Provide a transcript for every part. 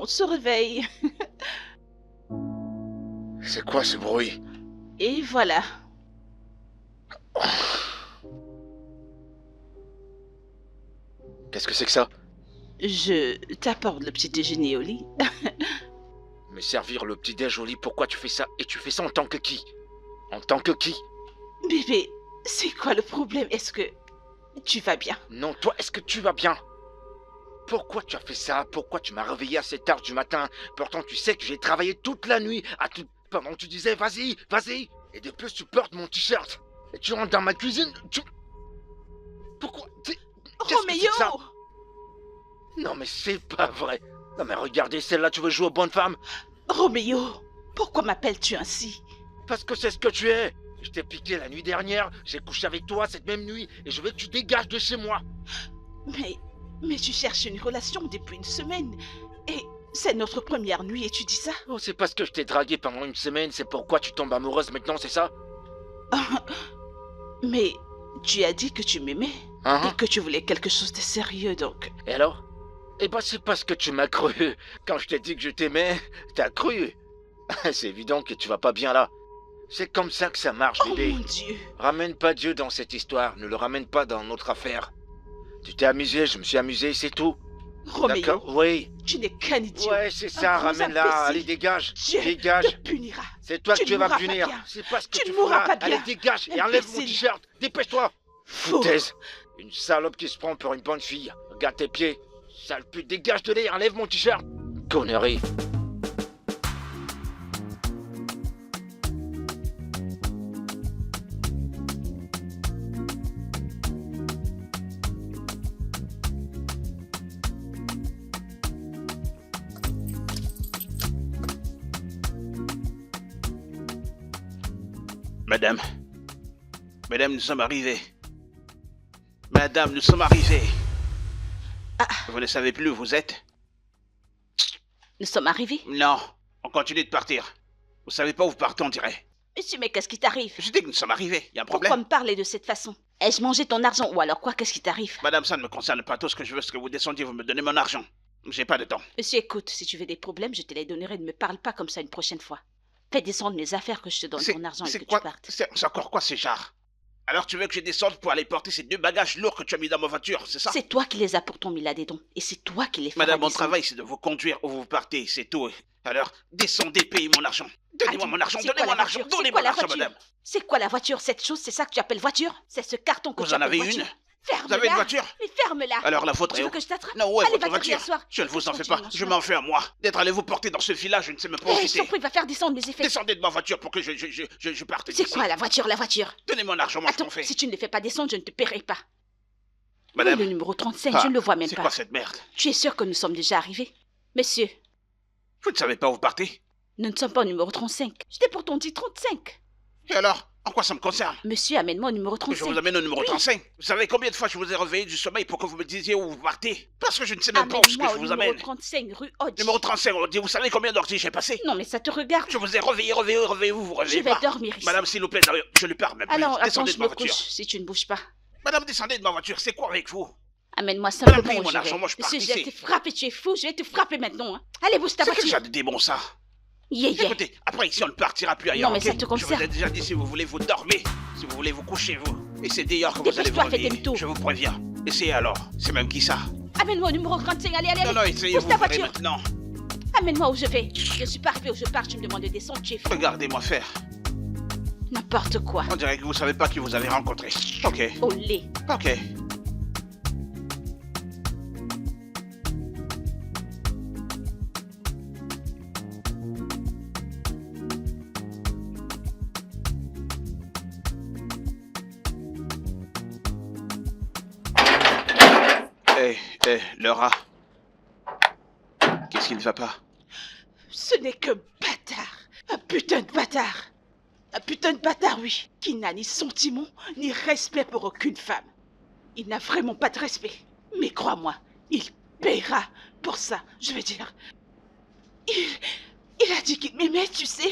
on se réveille. C'est quoi ce bruit? Et voilà. Qu'est-ce que c'est que ça? Je t'apporte le petit déjeuner au lit. Mais servir le petit-déj au lit, pourquoi tu fais ça? Et tu fais ça en tant que qui? En tant que qui? Bébé, c'est quoi le problème? Est-ce que tu vas bien? Non, toi, est-ce que tu vas bien? Pourquoi tu as fait ça? Pourquoi tu m'as réveillé assez tard du matin? Pourtant, tu sais que j'ai travaillé toute la nuit pendant que tu disais vas-y, vas-y. Et de plus, tu portes mon t-shirt. Et tu rentres dans ma cuisine. Pourquoi? Qu'est-ce que c'est que ça? Roméo! Non, mais c'est pas vrai. Non, mais regardez, celle-là, tu veux jouer aux bonnes femmes? Roméo, pourquoi m'appelles-tu ainsi? Parce que c'est ce que tu es. Je t'ai piqué la nuit dernière, j'ai couché avec toi cette même nuit, et je veux que tu dégages de chez moi. Mais tu cherches une relation depuis une semaine. Et c'est notre première nuit et tu dis ça? Oh, c'est parce que je t'ai dragué pendant une semaine, c'est pourquoi tu tombes amoureuse maintenant, c'est ça? Mais tu as dit que tu m'aimais Hein? et que tu voulais quelque chose de sérieux donc. Et alors? Eh ben, c'est parce que tu m'as cru. Quand je t'ai dit que je t'aimais, t'as cru. C'est évident que tu vas pas bien là. C'est comme ça que ça marche, Oh bébé. mon Dieu! Ramène pas Dieu dans cette histoire, ne le ramène pas dans notre affaire. Tu t'es amusé, je me suis amusé, c'est tout. Roméo, D'accord? Oui. tu n'es qu'un idiot. Ouais, c'est ça, Un gros ramène-la. imbécile. Allez, dégage. Dieu Dégage. te punira. C'est toi Tu que Dieu ne va mourras punir. pas bien. C'est pas ce que Tu tu ne fous mourras là. pas bien. Allez, dégage et enlève mon Imbécile. t-shirt. Dépêche-toi. Fou. Foutaise. Une salope qui se prend pour une bonne fille. Regarde tes pieds. Sale pute, dégage de l'air, enlève mon t-shirt. Connerie. Madame. Madame, nous sommes arrivés. Madame, nous sommes arrivés. Ah. Vous ne savez plus où vous êtes? Nous sommes arrivés. Non, on continue de partir. Vous savez pas où vous partez, on dirait. Monsieur, mais qu'est-ce qui t'arrive? Je dis que nous sommes arrivés, y a un Pourquoi problème? me parler de cette façon? Ai-je mangé ton argent ou alors quoi? Qu'est-ce qui t'arrive? Madame, ça ne me concerne pas. Tout ce que je veux, c'est que vous descendiez, vous me donnez mon argent. J'ai pas de temps. Monsieur, écoute, si tu veux des problèmes, je te les donnerai. Ne me parle pas comme ça une prochaine fois. Fais descendre mes affaires que je te donne ton argent et que quoi? tu partes. C'est encore quoi ces jarres? Alors tu veux que je descende pour aller porter ces 2 bagages lourds que tu as mis dans ma voiture, c'est ça? C'est toi qui les as pourtant mis là-dedans. Et c'est toi qui les feras Madame, mon descendre. travail, c'est de vous conduire où vous partez, c'est tout. Alors, descendez, payez mon argent. Donnez-moi mon argent, C'est donnez quoi mon la argent, voiture? donnez C'est quoi mon la argent, voiture? madame. C'est quoi la voiture? Cette chose, c'est ça que tu appelles voiture? C'est ce carton que Vous tu en appelles avez voiture? une? Ferme-la. Vous avez une voiture? Mais ferme-la. Alors la vôtre Tu est veux où? que je t'attrape? Non, où est Allez, votre va te voiture? asseoir. Je ne vous en fais Continue, pas, mon je chemin. m'en fais à moi. D'être allé vous porter dans ce village, je ne sais même pas où Eh, j'étais. surpris, va faire descendre mes effets. Descendez de ma voiture pour que je parte C'est d'ici. quoi la voiture, la voiture? Donnez mon argent, moi je Attends, m'en fais. si tu ne le fais pas descendre, je ne te paierai pas. Madame. Oui, le numéro 35, Ah, je ne le vois même c'est pas. quoi cette merde? Tu es sûr que nous sommes déjà arrivés? Monsieur, Vous ne savez pas où vous partez? nous ne sommes pas au numéro 35. Je t'ai pourtant dit 35. Et alors? En quoi ça me concerne? Monsieur, amène-moi au numéro Que 35. je vous amène au numéro Oui. 35. Vous savez combien de fois je vous ai réveillé du sommeil pour que vous me disiez où vous partez? Parce que je ne sais même pas où est-ce que Amène-moi je au vous numéro amène. 35, rue Hodge. Numéro 35, on dit, vous savez combien d'heures j'ai passé? Non, mais ça te regarde. Je vous ai réveillé, vous réveillez Je vais pas. dormir ici. Madame, s'il vous plaît, je lui parle même plus. Alors, attends, Descendez je de ma me voiture. couche si tu ne bouges pas. Madame, descendez de ma voiture, c'est quoi avec vous? Amène-moi Madame, simplement payez où mon je argent, vais. moi, je pars Monsieur, je vais d'ici. te frapper, tu es fou, je vais te frapper maintenant. Hein. Allez, bouge ta C'est quel voiture. genre de démon ça? Yeah, yeah. Écoutez, après ici on ne partira plus ailleurs. Non, mais ok? ça te concerne. Je vous ai déjà dit, si vous voulez vous dormez, si vous voulez vous couchez vous. Et c'est d'ailleurs que vous allez vous Dépêche-toi, fais tes réveiller. mythos. Je vous préviens. Essayez alors. C'est même qui ça? Amène-moi au numéro 35, allez, allez, Non, allez. non, essayez, Pousse vous ta verrez voiture. maintenant. Amène-moi où je vais. Je suis pas arrivé où je pars, tu me demandes de descendre, tu es fou. Regardez-moi faire. N'importe quoi. On dirait que vous savez pas qui vous avez rencontré. Ok, Au lait. ok. Hé, Laura. Qu'est-ce qui ne va pas? Ce n'est que bâtard. Un putain de bâtard. Un putain de bâtard, oui. Qui n'a ni sentiment, ni respect pour aucune femme. Il n'a vraiment pas de respect. Mais crois-moi, il paiera pour ça, je veux dire. Il a dit qu'il m'aimait, tu sais,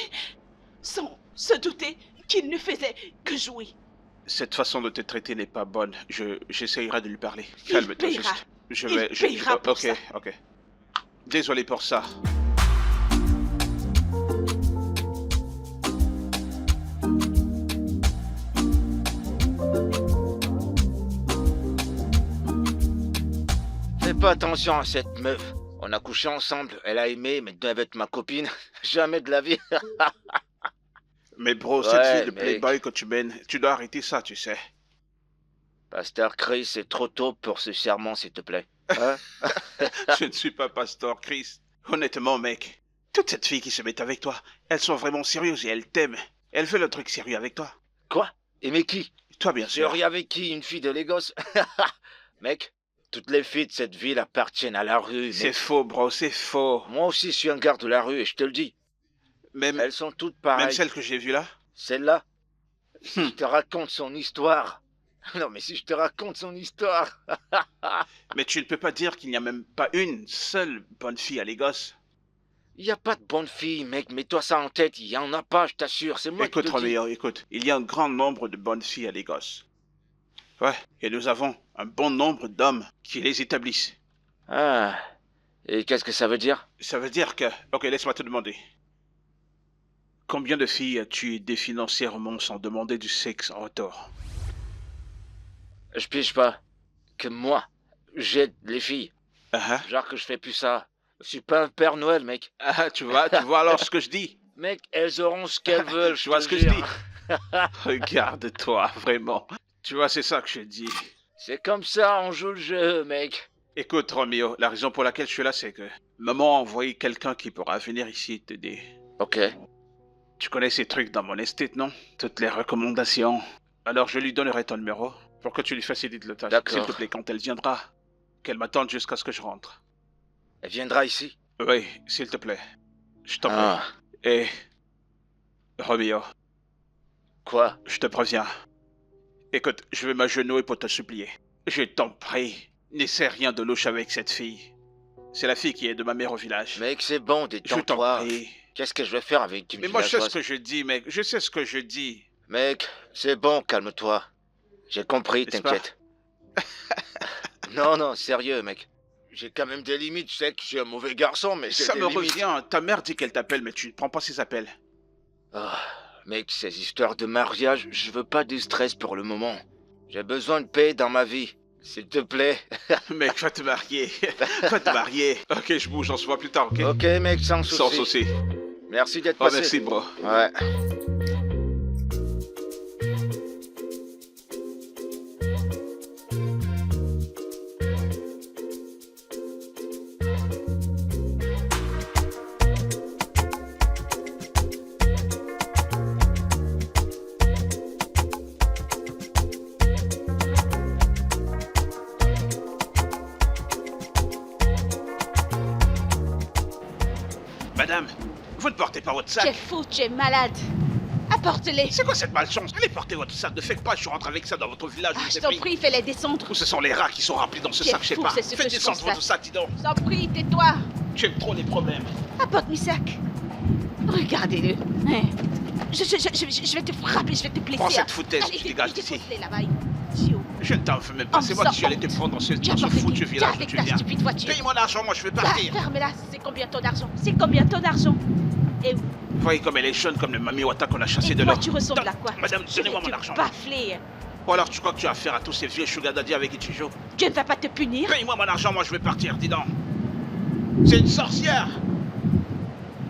sans se douter qu'il ne faisait que jouer. Cette façon de te traiter n'est pas bonne. J'essayerai de lui parler. Il Calme-toi paiera. juste. Je Il vais... paiera pour ok, ça. ok. Désolé pour ça. Fais pas attention à cette meuf. On a couché ensemble, elle a aimé, mais devait être ma copine. Jamais de la vie. Mais bro, Ouais, cette vie de mec. playboy que tu mènes, tu dois arrêter ça, tu sais. Pasteur Chris, c'est trop tôt pour ce serment, s'il te plaît. Hein? Je ne suis pas pasteur Chris. Honnêtement, mec, toutes ces filles qui se mettent avec toi, elles sont vraiment sérieuses et elles t'aiment. Elles veulent un truc sérieux avec toi. Quoi? Aimer qui? Toi, bien sûr. Sérieux avec qui? Une fille de Lagos? Mec, toutes les filles de cette ville appartiennent à la rue. C'est mec. faux, bro, c'est faux. Moi aussi, je suis un garde de la rue et je te le dis. Même, Elles sont toutes même pareilles. celle que j'ai vue là. Celle-là, si je te raconte son histoire. Non, mais si je te raconte son histoire. Mais tu ne peux pas dire qu'il n'y a même pas une seule bonne fille à Lagos. Il n'y a pas de bonne fille, mec. Mets-toi ça en tête. Il n'y en a pas, je t'assure. C'est moi Écoute, qui te le dis. Roméo, écoute. Il y a un grand nombre de bonnes filles à Lagos. Ouais, et nous avons un bon nombre d'hommes qui les établissent. Ah. Et qu'est-ce que ça veut dire? Ça veut dire que... Ok, laisse-moi te demander. Combien de filles as-tu aidé financièrement sans demander du sexe en retour? Je pige pas. Que moi, j'aide les filles. Ah, Genre que je fais plus ça. Je suis pas un Père Noël, mec. ah, tu vois alors ce que je dis. Mec, elles auront ce qu'elles veulent. Tu vois te ce que je jure. dis. Regarde-toi, vraiment. Tu vois, c'est ça que je dis. C'est comme ça, on joue le jeu, mec. Écoute, Roméo, la raison pour laquelle je suis là, c'est que maman a envoyé quelqu'un qui pourra venir ici t'aider. Ok. Tu connais ces trucs dans mon estate, non? Toutes les recommandations. Alors je lui donnerai ton numéro pour que tu lui facilites le tâche. D'accord. S'il te plaît, quand elle viendra, qu'elle m'attende jusqu'à ce que je rentre. Elle viendra ici. Oui, s'il te plaît. Je t'en prie. Ah. Et... Roméo, Quoi? je te préviens. Écoute, je vais m'agenouiller pour te supplier. Je t'en prie, n'essaie rien de louche avec cette fille. C'est la fille qui est de ma mère au village. Mec, c'est bon, je détends-toi. t'en prie. Qu'est-ce que je vais faire avec une Mais moi, je sais ce villageoise? que je dis, mec. Je sais ce que je dis. Mec, c'est bon, calme-toi. J'ai compris, N'est-ce t'inquiète. Non, non, sérieux, mec. J'ai quand même des limites, je sais que je suis un mauvais garçon, mais j'ai Ça des me limites. revient. Ta mère dit qu'elle t'appelle, mais tu ne prends pas ses appels. Ah, mec, ces histoires de mariage, je veux pas de stress pour le moment. J'ai besoin de paix dans ma vie. S'il te plaît. Mec, va te marier. Va te marier. Ok, je bouge, on se voit plus tard, ok? Ok, mec, sans souci. Sans souci. Merci d'être Oh, passé. merci, bro. Ouais. Madame, vous ne portez pas votre Tu es sac. fou, tu es malade. Apporte-les. C'est quoi cette malchance? Allez porter votre sac. Ne faites pas, je rentre avec ça dans votre village. Ah, je je vous ai t'en pris. prie, fais-les descendre. Ou ce sont les rats qui sont remplis dans ce Tu es sac, je sais fou, pas. c'est ce que Faites je descendre constate. votre sac, dis donc. Je t'en prie, tais-toi. Tu aimes trop les problèmes. Apporte mes sacs. Regardez-le. Hein. Je vais te frapper, je vais te blesser. Prends cette foutaise, Allez, tu dégages d'ici. dépose-les là-bas. Idiot. Je ne t'en veux même pas. Oh, C'est moi sors qui suis allé te honte. prendre dans ce Tu as foutu porté qui? village où Avec tu ta viens. stupide voiture. Paye-moi l'argent, moi je veux Ah, partir. ferme-la, c'est combien ton argent? C'est combien ton argent? Et Voyez comme elle est jeune, comme le Mami Wata qu'on a chassé et de toi, là. tu ressembles à quoi? Madame, Je vais donnez-moi mon te argent. bafler. Ou alors tu crois que tu as affaire à tous ces vieux sugar daddy avec qui tu joues? Dieu ne va pas te punir. Paye-moi mon argent, moi je veux partir, dis donc. C'est une sorcière.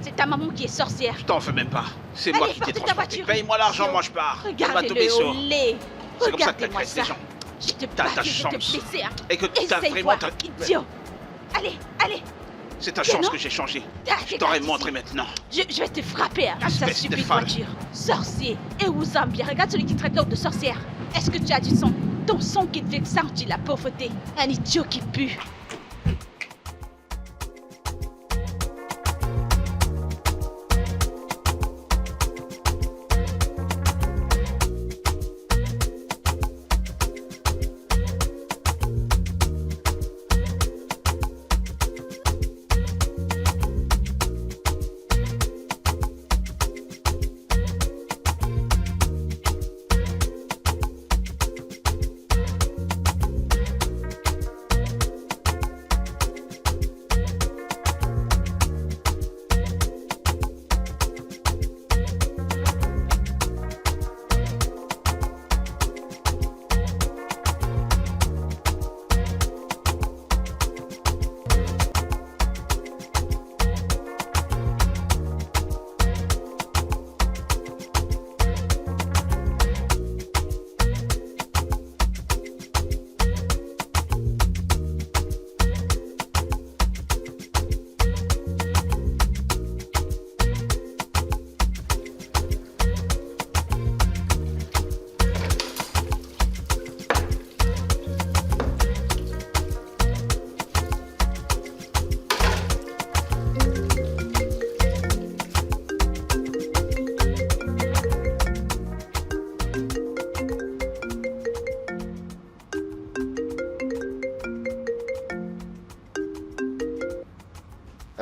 C'est ta maman qui est sorcière. Je t'en veux même pas. C'est Allez, moi qui t'ai porte ta transporté. voiture. Paye-moi l'argent, Idiot. moi je pars. Regardez-le au lait. C'est comme ça que Regardez-moi t'as ça. les gens. Je te T'as ta bafle, je vais te chance. blesser. Hein. Écoute, t'as Essaye vraiment voir, ta... idiot. Allez, allez. C'est ta Mais chance non. que j'ai changé. Ah, Je t'aurais regarde montré ici. maintenant. Je vais te frapper hein, avec ta Espèce de stupide folle. voiture. Sorcier. Et où Zambia? Regarde celui qui traite l'autre de sorcière. Est-ce que tu as du sang? Ton sang qui te fait sentir la pauvreté. Un idiot qui pue.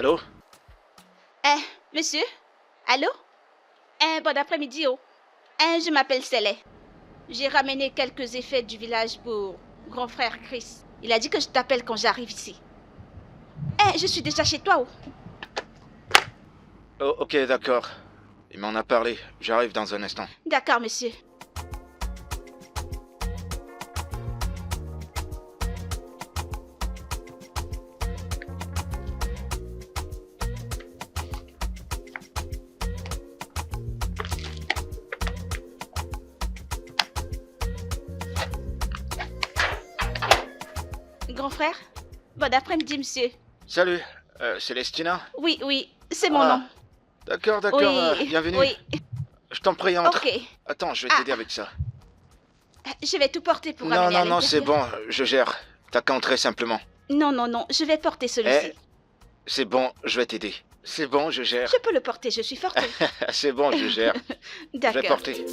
Allô? Monsieur? Allô? Bon après-midi, oh. Je m'appelle Célé. J'ai ramené quelques effets du village pour grand frère Chris. Il a dit que je t'appelle quand j'arrive ici. Je suis déjà chez toi, oh. Oh, ok, d'accord. Il m'en a parlé. J'arrive dans un instant. D'accord, monsieur. Grand frère? Bon après-midi, monsieur. Salut, Célestina? Oui, c'est mon nom. D'accord, Oui, bienvenue. oui. Je t'en prie, entre. Ok. Attends, je vais t'aider avec ça. Je vais tout porter pour Non, ramener à non, c'est l'intérieur. bon, je gère. T'as qu'à entrer simplement. Non, je vais porter celui-ci. C'est bon, je vais t'aider. C'est bon, je gère. Je peux le porter, je suis forte. C'est bon, je gère. Je vais D'accord. porter.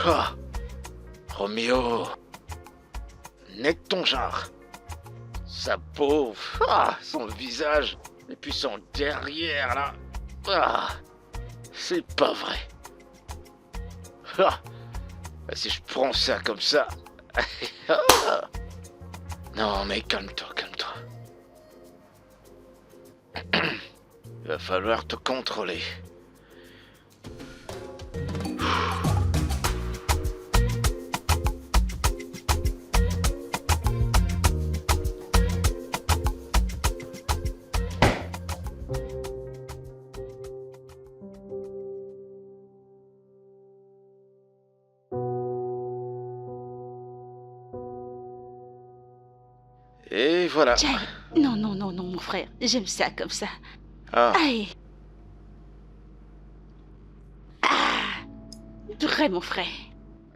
Ah, Roméo, n'est de ton genre. Sa peau, son visage, et puis son derrière là. C'est pas vrai. Si je prends ça comme ça. Non, mais calme-toi, calme-toi. Il va falloir te contrôler. Et voilà. Tiens, non, mon frère. J'aime ça comme ça. Ah, Aïe. Vrai, mon frère.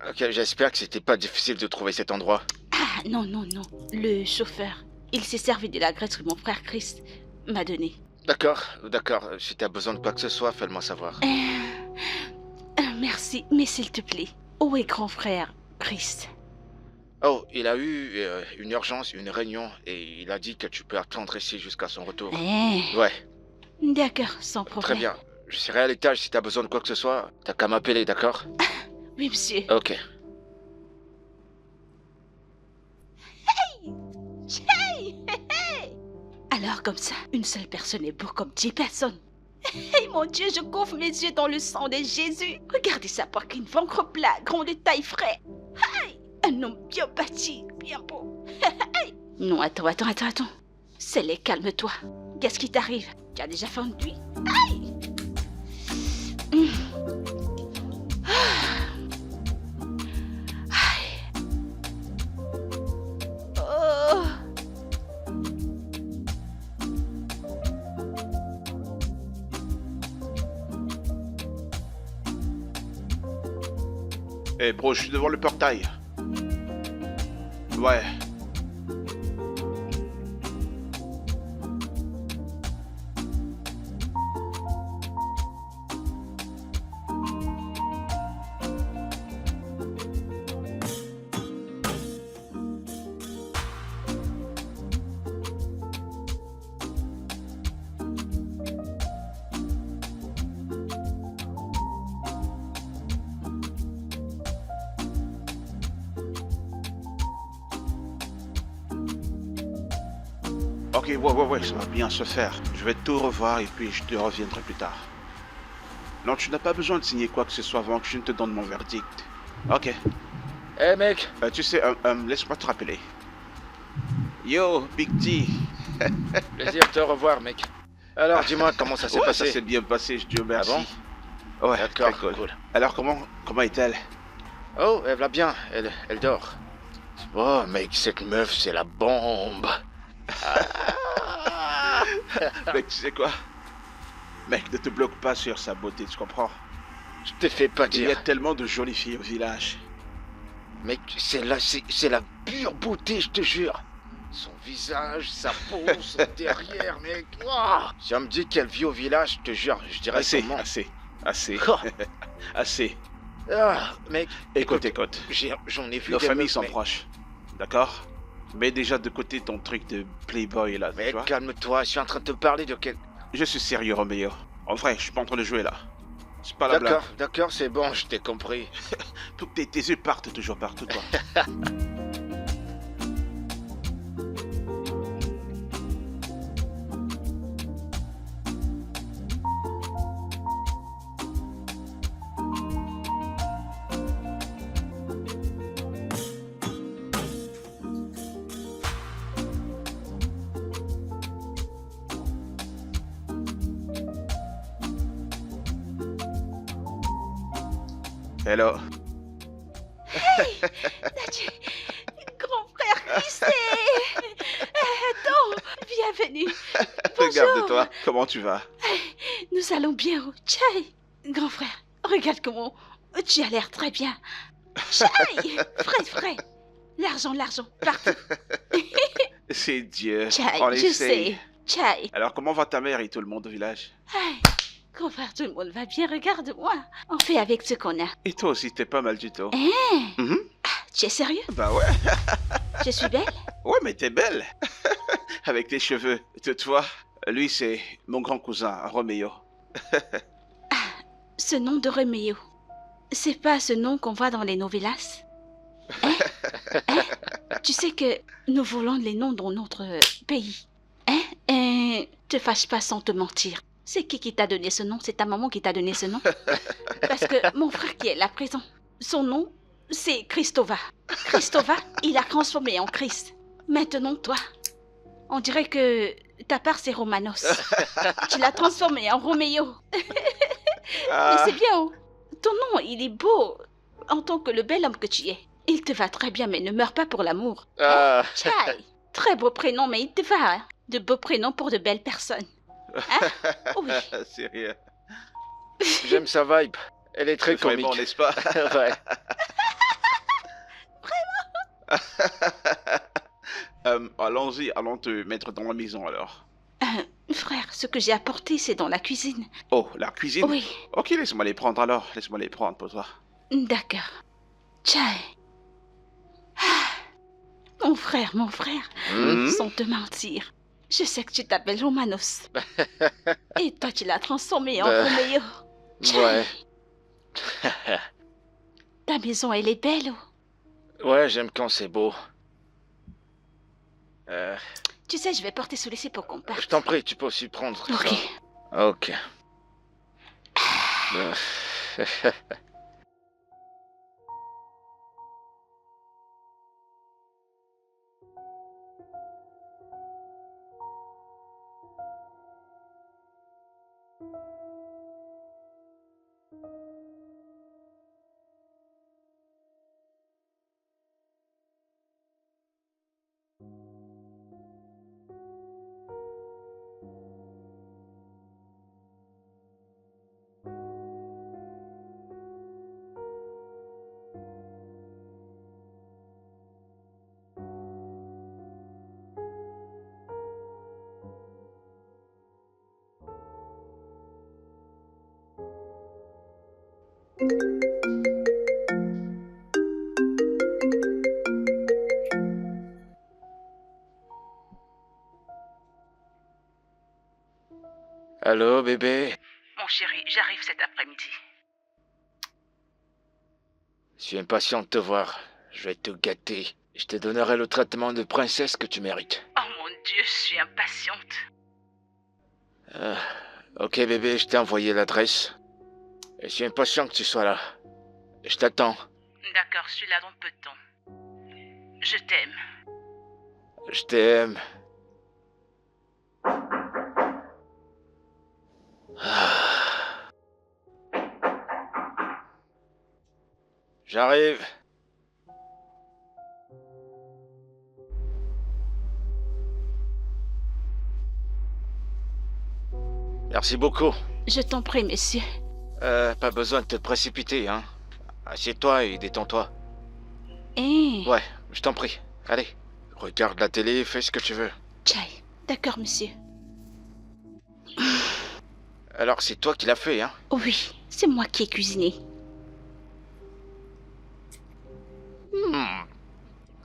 ok, j'espère que c'était pas difficile de trouver cet endroit. Non. Le chauffeur, il s'est servi de la graisse que mon frère Chris m'a donnée. D'accord. Si t'as besoin de quoi que ce soit, fais-le-moi savoir. Merci, mais s'il te plaît, où est grand frère Chris? Oh, il a eu une urgence, une réunion, et il a dit que tu peux attendre ici jusqu'à son retour. Ouais, D'accord, sans problème. très bien. Je serai à l'étage si t'as besoin de quoi que ce soit. T'as qu'à m'appeler, d'accord? Oui, monsieur. Ok. Alors comme ça, une seule personne est beau comme 10 personnes. Hey mon Dieu, je couvre mes yeux dans le sang de Jésus. Regardez sa poitrine, ventre plat, grand de taille frais. Hey, un homme bien bâti, bien beau. Hey. Non, attends. Célé, calme-toi. Qu'est-ce qui t'arrive? Tu as déjà faim de lui? Hey. Oh. Bro, je suis devant le portail. Ouais. Ok, ouais, ça va bien se faire. Je vais tout revoir et puis je te reviendrai plus tard. Non, tu n'as pas besoin de signer quoi que ce soit avant que je ne te donne mon verdict. Ok. Hey mec. Tu sais, laisse-moi te rappeler. Yo, Big T. Plaisir de te revoir, mec. Alors, dis-moi comment ça s'est Ouais, passé. ça s'est bien passé, je te remercie. Ah bon? Ouais, D'accord, très cool. cool. Alors comment est-elle? Oh, elle va bien, elle dort. Oh, mec, cette meuf, c'est la bombe. Ah. Mec, tu sais quoi? Mec, ne te bloque pas sur sa beauté, tu comprends? Je te fais pas Il y a dire. tellement de jolies filles au village. Mec, c'est la pure beauté, je te jure. Son visage, sa peau, son derrière, mec. Ouah. Si on me dit qu'elle vit au village, je te jure, je dirais Assez, comment. assez. Oh. Assez. Ah, mec, Écoute. j'en ai vu Nos des familles meufs, sont mais- proches. D'accord? Mets déjà de côté ton truc de playboy là, tu Mec, vois? calme-toi, je suis en train de te parler de quel... Je suis sérieux, Roméo. En vrai, je suis pas en train de jouer là. C'est pas la blague. D'accord, c'est bon, je t'ai compris. Faut que tes yeux partent toujours partout, toi. Hello. Grand frère, qui c'est? Attends, bienvenue. Regarde-toi, comment tu vas? Nous allons bien au Tchaï. Grand frère, regarde comment tu as l'air très bien. Tchaï, frais. L'argent, partout. C'est Dieu. Tchaï, On je essaye. sais. Tchaï. Alors, comment va ta mère et tout le monde au village? Grand frère, tout le monde va bien, regarde-moi. On fait avec ce qu'on a. Et toi aussi, t'es pas mal du tout. Hein? Mhm. Tu es sérieux? Bah ouais. Je suis belle? Ouais, mais t'es belle. Avec tes cheveux. Toi, lui, c'est mon grand cousin, Roméo. Ce nom de Roméo, c'est pas ce nom qu'on voit dans les novellas? Hein? Tu sais que nous volons les noms dans notre pays. Hein? Te fâche pas sans te mentir. C'est qui t'a donné ce nom? C'est ta maman qui t'a donné ce nom? Parce que mon frère qui est là présent, son nom, c'est Christova. Christova, il a transformé en Christ. Maintenant, toi, on dirait que ta part, c'est Romanos. Tu l'as transformé en Roméo. Mais c'est bien, oh. Ton nom, il est beau en tant que le bel homme que tu es. Il te va très bien, mais ne meurs pas pour l'amour. Ah, Tchaï. Très beau prénom, mais il te va. Hein. De beaux prénoms pour de belles personnes. Hein? Oui. Sérieux. j'aime sa vibe. Elle est très Vraiment, comique. n'est-ce pas? Ouais. Allons-y, allons te mettre dans la maison alors. Frère, ce que j'ai apporté, c'est dans la cuisine. Oh, la cuisine? Oui, Ok, laisse-moi les prendre alors. Laisse-moi les prendre pour toi. d'accord. Tchaï. Ah, mon frère, Hmm? sans te mentir. Je sais que tu t'appelles Romanos. Et toi, tu l'as transformé en Bah. Roméo. Tchaï. Ouais. Ta maison, elle est belle, oh. Ouais, j'aime quand c'est beau. Tu sais, je vais porter sous laisser pour qu'on parte. Je t'en prie, tu peux aussi prendre. Ok. ça. Ok. Allô, bébé? Mon chéri, j'arrive cet après-midi. Je suis impatient de te voir. Je vais te gâter. Je te donnerai le traitement de princesse que tu mérites. Oh mon Dieu, je suis impatiente. Ok, bébé, je t'ai envoyé l'adresse. Et je suis impatient que tu sois là. Je t'attends. D'accord, je suis là dans peu de temps. Je t'aime. Je t'aime. Ah. J'arrive. Merci beaucoup. Je t'en prie, monsieur. Pas besoin de te précipiter, hein. Assieds-toi et détends-toi. Eh, Ouais, je t'en prie. Allez, regarde la télé, fais ce que tu veux. Chai. D'accord, monsieur. Alors, c'est toi qui l'as fait, hein? Oui, c'est moi qui ai cuisiné.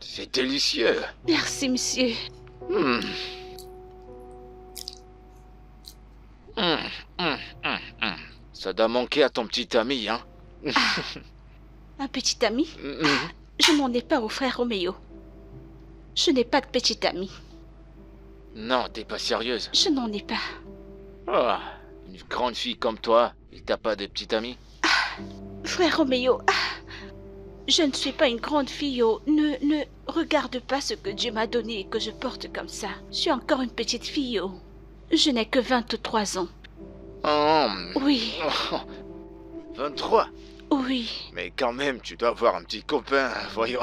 C'est délicieux. Merci, monsieur. Hmm. Ça doit manquer à ton petit ami, hein? Un petit ami? Hmm. Je n'en ai pas au frère Roméo. Je n'ai pas de petit ami. Non, t'es pas sérieuse. Je n'en ai pas. Ah, une grande fille comme toi, et t'as pas de petit ami? Frère Roméo, je ne suis pas une grande fille. Oh. Ne regarde pas ce que Dieu m'a donné et que je porte comme ça. Je suis encore une petite fille. Oh. Je n'ai que 23 ans. Oh, Oui, 23. oui. Mais quand même, tu dois avoir un petit copain. Voyons,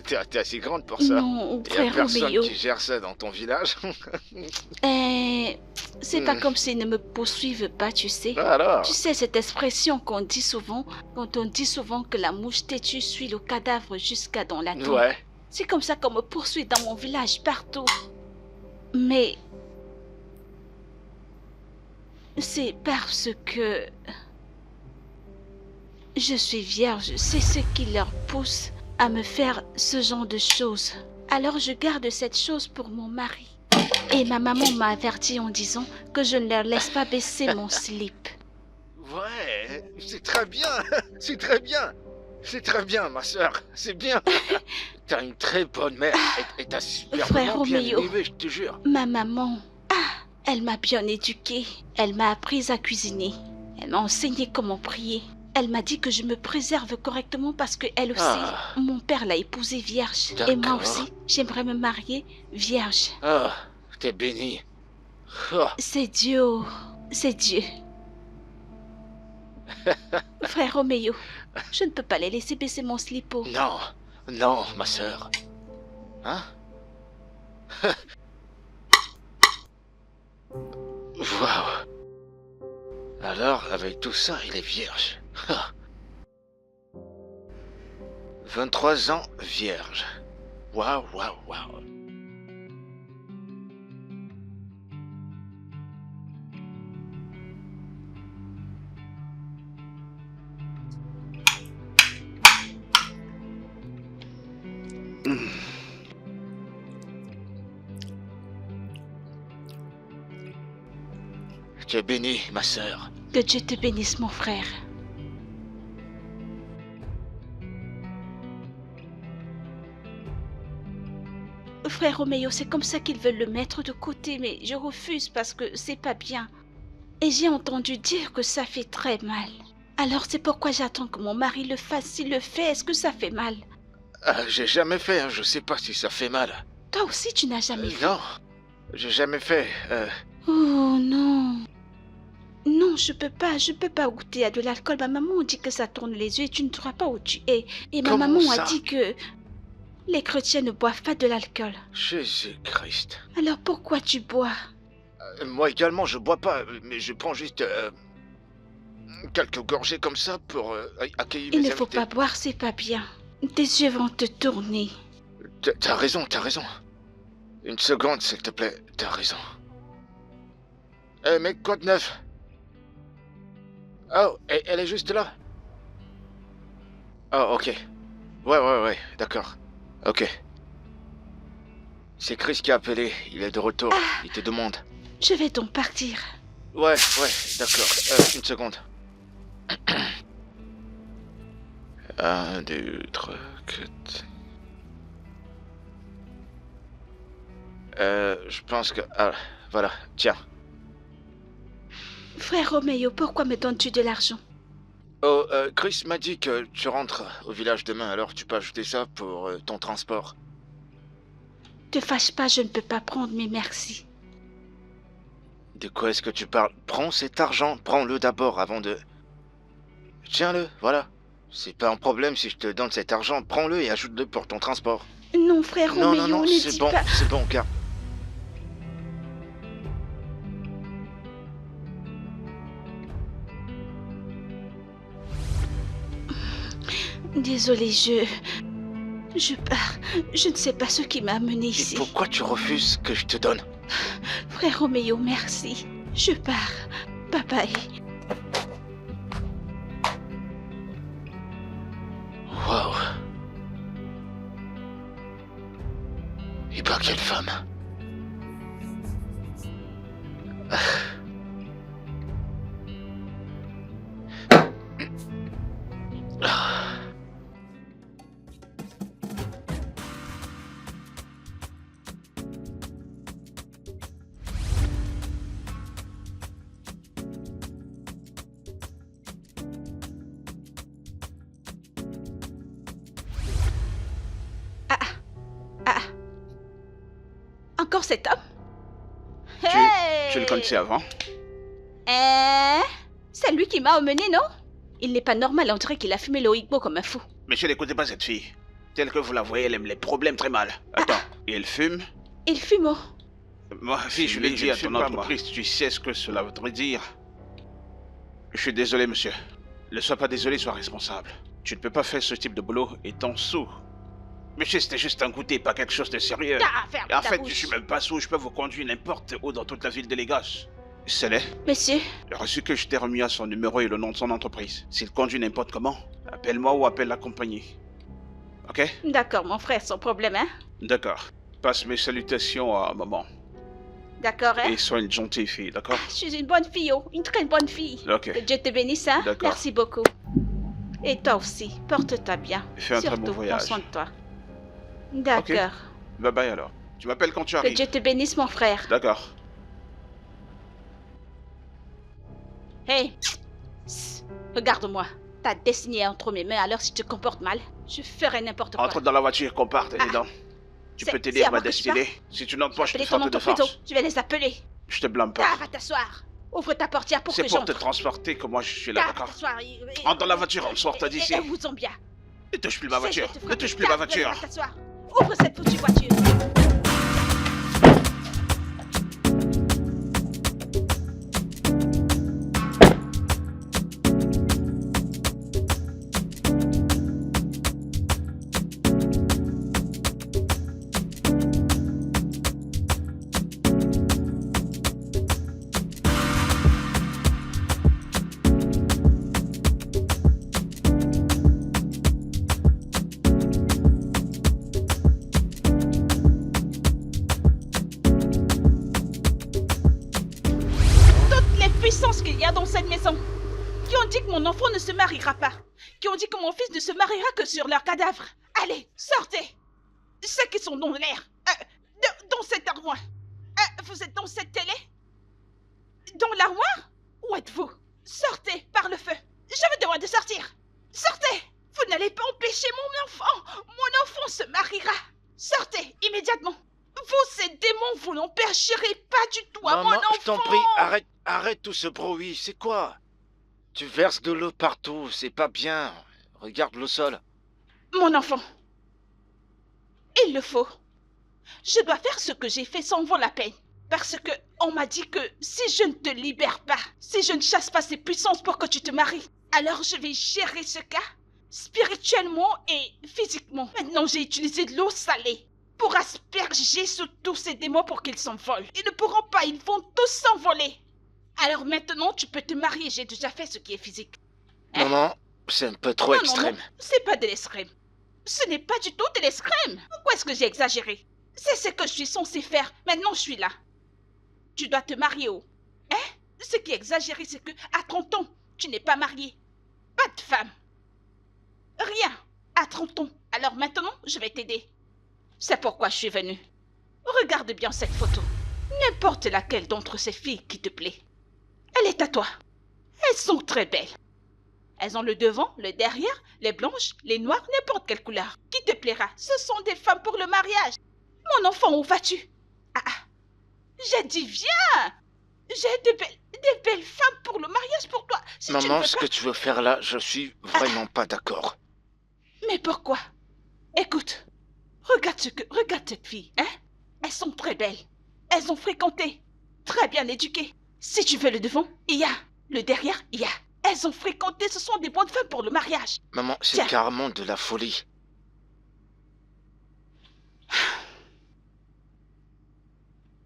t'es assez grande pour ça. Non, Il y a frère personne Roméo. qui gère ça dans ton village. C'est pas comme s'ils ne me poursuivent pas, tu sais. Alors, Tu sais cette expression qu'on dit souvent, quand on dit souvent que la mouche têtue suit le cadavre jusqu'à dans la tombe. ouais. C'est comme ça qu'on me poursuit dans mon village, partout. Mais c'est parce que je suis vierge. C'est ce qui leur pousse à me faire ce genre de choses. Alors je garde cette chose pour mon mari. Et ma maman m'a averti en disant que je ne leur laisse pas baisser mon slip. Ouais, c'est très bien. C'est très bien. C'est très bien, ma soeur. C'est bien. T'as une très bonne mère et t'as Frère superbement bien Roméo. élevé, je te jure. Ma maman, elle m'a bien éduquée. Elle m'a appris à cuisiner. Elle m'a enseigné comment prier. Elle m'a dit que je me préserve correctement parce que elle aussi, mon père l'a épousée vierge. Et moi D'accord. aussi, j'aimerais me marier vierge. Ah, t'es béni. Oh, C'est Dieu, oh, c'est Dieu. Frère Roméo, je ne peux pas les laisser baisser mon slip. Oh. non, non, ma soeur. Hein? Waouh. Alors, avec tout ça, il est vierge. Ah. 23 ans vierge. Waouh, waouh, waouh. Tu es bénie, ma sœur. Que Dieu te bénisse, mon frère. Frère Roméo, c'est comme ça qu'ils veulent le mettre de côté, mais je refuse parce que c'est pas bien. Et j'ai entendu dire que ça fait très mal. Alors c'est pourquoi j'attends que mon mari le fasse. S'il le fait, est-ce que ça fait mal? J'ai jamais fait, hein, je sais pas si ça fait mal. Toi aussi, tu n'as jamais fait. Non, j'ai jamais fait. Oh non. Non, je peux pas goûter à de l'alcool. Ma maman dit que ça tourne les yeux et tu ne sauras pas où tu es. Et ma Comment maman ça? a dit que les chrétiens ne boivent pas de l'alcool. Jésus-Christ. Alors pourquoi tu bois? Moi également, je bois pas, mais je prends juste quelques gorgées comme ça pour accueillir Il mes ne faut invités. pas boire, c'est pas bien. Tes yeux vont te tourner. T'as raison, t'as raison. Une seconde, s'il te plaît, t'as raison. Mec, quoi de neuf? Oh, elle est juste là. Oh, ok. Ouais, d'accord. Ok. C'est Chris qui a appelé, il est de retour, il te demande. Je vais donc partir. Ouais, d'accord. Une seconde. 1, 2, 3, 4. Je pense que... Ah, voilà, tiens. Frère Roméo, pourquoi me donnes-tu de l'argent? Oh, Chris m'a dit que tu rentres au village demain, alors tu peux ajouter ça pour ton transport. Te fâche pas, je ne peux pas prendre, mais merci. De quoi est-ce que tu parles? Prends cet argent, prends-le d'abord avant de... Tiens-le, voilà. C'est pas un problème si je te donne cet argent. Prends-le et ajoute-le pour ton transport. Non, frère Non, Roméo, non, non, ne c'est dis bon, pas... c'est bon, garde. Désolée, je pars. Je ne sais pas ce qui m'a amené Et ici. pourquoi tu refuses ce que je te donne? Frère Roméo, merci. Je pars. Bye bye. Waouh. Et ben quelle femme. Encore cet homme? Tu le connaissais avant? C'est lui qui m'a emmené, non? Il n'est pas normal, on dirait qu'il a fumé le hibbo comme un fou. Monsieur, n'écoutez pas cette fille. Telle que vous la voyez, elle aime les problèmes très mal. Attends, et elle fume? Il fume, oh. Ma fille, je l'ai dit à ton entreprise, tu sais ce que cela voudrait dire. Je suis désolé, monsieur. Ne sois pas désolé, sois responsable. Tu ne peux pas faire ce type de boulot étant sous. Monsieur, c'était juste un goûter, pas quelque chose de sérieux. Ferme Et en ta fait, bouche. je suis même pas sous, je peux vous conduire n'importe où dans toute la ville de Lagos. C'est Monsieur, le reçu que je t'ai remis à son numéro et le nom de son entreprise. S'il conduit n'importe comment, appelle-moi ou appelle la compagnie. Ok? d'accord, mon frère, sans problème, hein? D'accord. Passe mes salutations à maman. D'accord, hein? Et sois une gentille fille, d'accord? Je suis une bonne fille, oh. Une très bonne fille. Ok. Que Dieu te bénisse, hein? D'accord. Merci beaucoup. Et toi aussi, porte-toi bien. Fais un très Surtout, bon voyage. prends soin de toi. D'accord. Bye bye alors. Tu m'appelles quand tu Que arrives. Dieu te bénisse, mon frère. D'accord. Hey! Psst. Regarde-moi. Ta destinée est entre mes mains, alors si tu te comportes mal, je ferai n'importe quoi. Entre dans la voiture, qu'on parte, dedans. Tu c'est- peux c'est t'aider à à ma moi que tu destinée. Si tu n'entres pas, je te Appelez frappe ton de entreprise, force. je vais les appeler. Je te blâme pas. Va t'asseoir. Ouvre ta portière pour C'est que pour te j'entre. transporter que moi je suis là, Va d'accord? t'asseoir. Entre dans la voiture, on sort d'ici. Et vous bien. Ne touche plus ma voiture. Cesse de te Ne touche plus ma frapper. voiture. Va t'asseoir. Ouvre cette foutue voiture. Toutes les puissances qu'il y a dans cette maison, qui ont dit que mon enfant ne se mariera pas, qui ont dit que mon fils ne se mariera que sur leur cadavre. Allez, sortez. Ceux qui sont dans l'air, dans cette armoire. Vous êtes dans cette télé? Dans l'armoire? Où êtes-vous? Sortez par le feu. Je vous demande de sortir. Sortez. Vous n'allez pas empêcher mon enfant. Mon enfant se mariera. Sortez immédiatement. Vous, ces démons, vous n'empêcherez pas du tout à mon Maman, enfant. je t'en prie, arrête tout ce bruit, c'est quoi? Tu verses de l'eau partout, c'est pas bien. Regarde le sol. Mon enfant. Il le faut. Je dois faire ce que j'ai fait sans vaut la peine. Parce que on m'a dit que si je ne te libère pas, si je ne chasse pas ces puissances pour que tu te maries, alors je vais gérer ce cas spirituellement et physiquement. Maintenant, j'ai utilisé de l'eau salée pour asperger sur tous ces démons pour qu'ils s'envolent. Ils ne pourront pas, ils vont tous s'envoler. Alors maintenant, tu peux te marier, j'ai déjà fait ce qui est physique. Hein? Maman, c'est un peu trop Non, extrême. non, c'est pas de l'extrême. Ce n'est pas du tout de l'extrême. Pourquoi est-ce que j'ai exagéré? C'est ce que je suis censée faire. Maintenant, je suis là. Tu dois te marier où? Hein? Ce qui est exagéré, c'est que à 30 ans, tu n'es pas marié. Pas de femme. Rien. À 30 ans. Alors maintenant, je vais t'aider. C'est pourquoi je suis venue. Regarde bien cette photo. N'importe laquelle d'entre ces filles qui te plaît. Elle est à toi. Elles sont très belles. Elles ont le devant, le derrière, les blanches, les noires, n'importe quelle couleur. Qui te plaira? Ce sont des femmes pour le mariage. Mon enfant, où vas-tu? J'ai dit viens. J'ai des belles femmes pour le mariage pour toi. Si tu ne Maman, veux ce pas... que tu veux faire là, je suis vraiment pas d'accord. Mais pourquoi? Écoute, regarde cette fille, hein? Elles sont très belles. Elles ont fréquenté, très bien éduquées. Si tu veux le devant, il y a. Le derrière, il y a. Elles ont fréquenté, ce sont des bonnes femmes pour le mariage. Maman, c'est Tiens. carrément de la folie.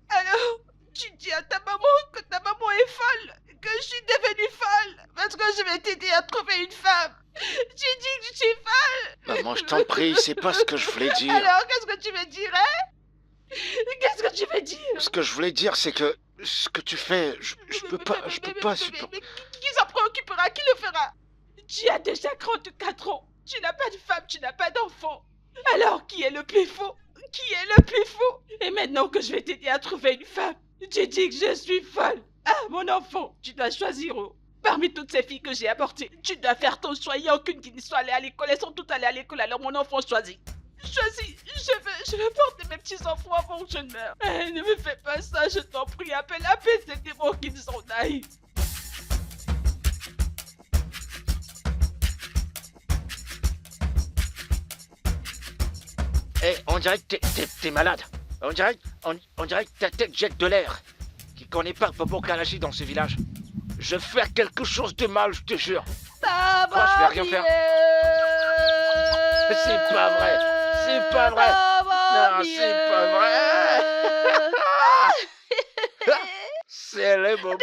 Alors, tu dis à ta maman que ta maman est folle, que je suis devenue folle, parce que je vais t'aider à trouver une femme. Tu dis que je suis folle. Maman, je t'en prie, c'est pas ce que je voulais dire. Alors, qu'est-ce que tu veux dire, hein? Qu'est-ce que tu veux dire? Ce que je voulais dire, c'est que ce que tu fais, je peux pas supporter. Qui s'en préoccupera? Qui le fera? Tu as déjà 34 ans. Tu n'as pas de femme, tu n'as pas d'enfant. Alors, qui est le plus faux? Qui est le plus faux? Et maintenant que je vais t'aider à trouver une femme, tu dis que je suis folle. Ah, mon enfant, tu dois choisir. Parmi toutes ces filles que j'ai apportées, tu dois faire ton choix. Il n'y a aucune qui ne soit allée à l'école. Elles sont toutes allées à l'école. Alors, mon enfant, choisis. Choisis. Je veux porter mes petits-enfants avant que je ne meure. Ne me fais pas ça, je t'en prie. Appelle ces démons qui sont naïfs. Eh, on dirait que t'es malade. On dirait que ta tête jette de l'air. Qui connaît pas Bobo Kalashi dans ce village. Je vais faire quelque chose de mal, je te jure. Ça Quoi, je vais rien faire. C'est pas vrai. C'est pas vrai. Non, c'est pas vrai. C'est le Bobo.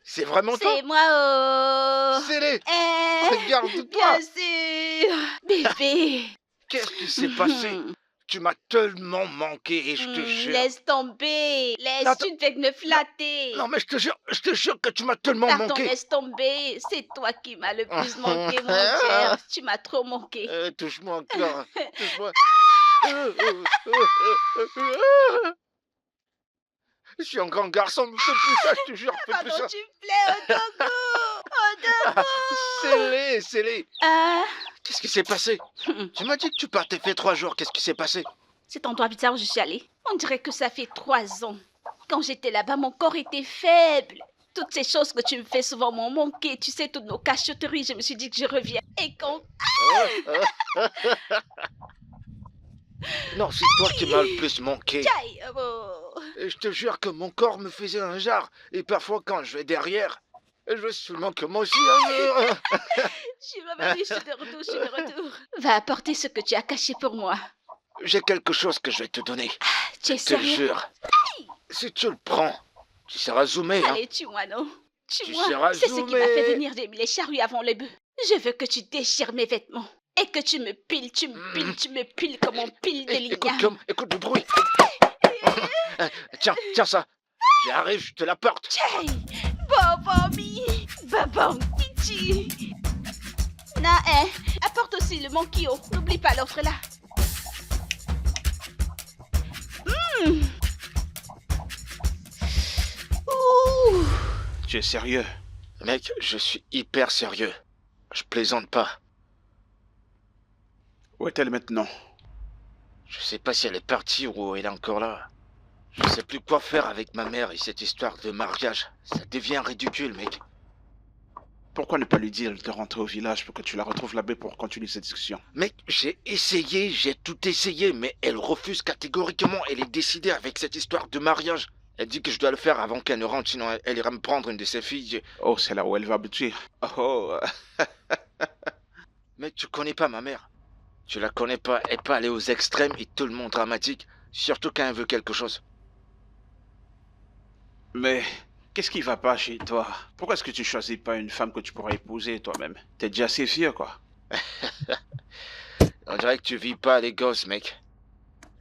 C'est vraiment toi? C'est moi, C'est les... Regarde-toi. Bien sûr. Bébé. Qu'est-ce qui s'est passé? Tu m'as tellement manqué et je te jure. Laisse tomber. Laisse, Attends. tu ne fais que me flatter. Non mais je te jure que tu m'as tellement Pardon, manqué. laisse tomber. C'est toi qui m'as le plus manqué, mon cher. Tu m'as trop manqué. Touche-moi encore. Touche-moi. Je suis un grand garçon, mais fais plus ça, je te jure, fais plus Pardon, ça. tu me plais, Odogo. C'est les. Qu'est-ce qui s'est passé? Tu m'as dit que tu partais fait 3 jours, qu'est-ce qui s'est passé? Cet endroit bizarre où je suis allée, on dirait que ça fait 3 ans. Quand j'étais là-bas, mon corps était faible. Toutes ces choses que tu me fais souvent m'ont manqué. Tu sais, toutes nos cachotteries, je me suis dit que je reviens. Et quand... Non, c'est toi qui m'as le plus manqué. Aïe, oh. Et je te jure que mon corps me faisait un jar. Et parfois, quand je vais derrière, je veux seulement que moi aussi... Je suis revenue, je suis de retour. Va apporter ce que tu as caché pour moi. J'ai quelque chose que je vais te donner. Tu es Je te sérieux? jure. Si tu le prends, tu seras zoomé, hein. Allez, tue-moi, non? Tu Tue-moi. seras C'est ce qui m'a zoomé. fait venir des les charrues avant les bœufs. Je veux que tu déchires mes vêtements. Et que tu me piles comme on pile des lignames. Écoute le bruit. Tiens ça. J'arrive, je te l'apporte. Tchai! Bobomi! Babam Titi! Nae, apporte aussi le manquillo. N'oublie pas l'autre là. Ouh! Tu es sérieux? Mec, je suis hyper sérieux. Je plaisante pas. Où est-elle maintenant? Je sais pas si elle est partie ou elle est encore là. Je sais plus quoi faire avec ma mère et cette histoire de mariage. Ça devient ridicule, mec. Pourquoi ne pas lui dire de rentrer au village pour que tu la retrouves là-bas pour continuer cette discussion? Mec, j'ai essayé, j'ai tout essayé, mais elle refuse catégoriquement. Elle est décidée avec cette histoire de mariage. Elle dit que je dois le faire avant qu'elle ne rentre, sinon elle ira me prendre une de ses filles. Oh, c'est là où elle va habituer. Oh. Mec, tu connais pas ma mère. Tu la connais pas, elle peut aller aux extrêmes et tout le monde dramatique, surtout quand elle veut quelque chose. Mais qu'est-ce qui va pas chez toi? Pourquoi est-ce que tu choisis pas une femme que tu pourrais épouser toi-même? T'es déjà assez vieux, quoi. On dirait que tu vis pas les gosses, mec.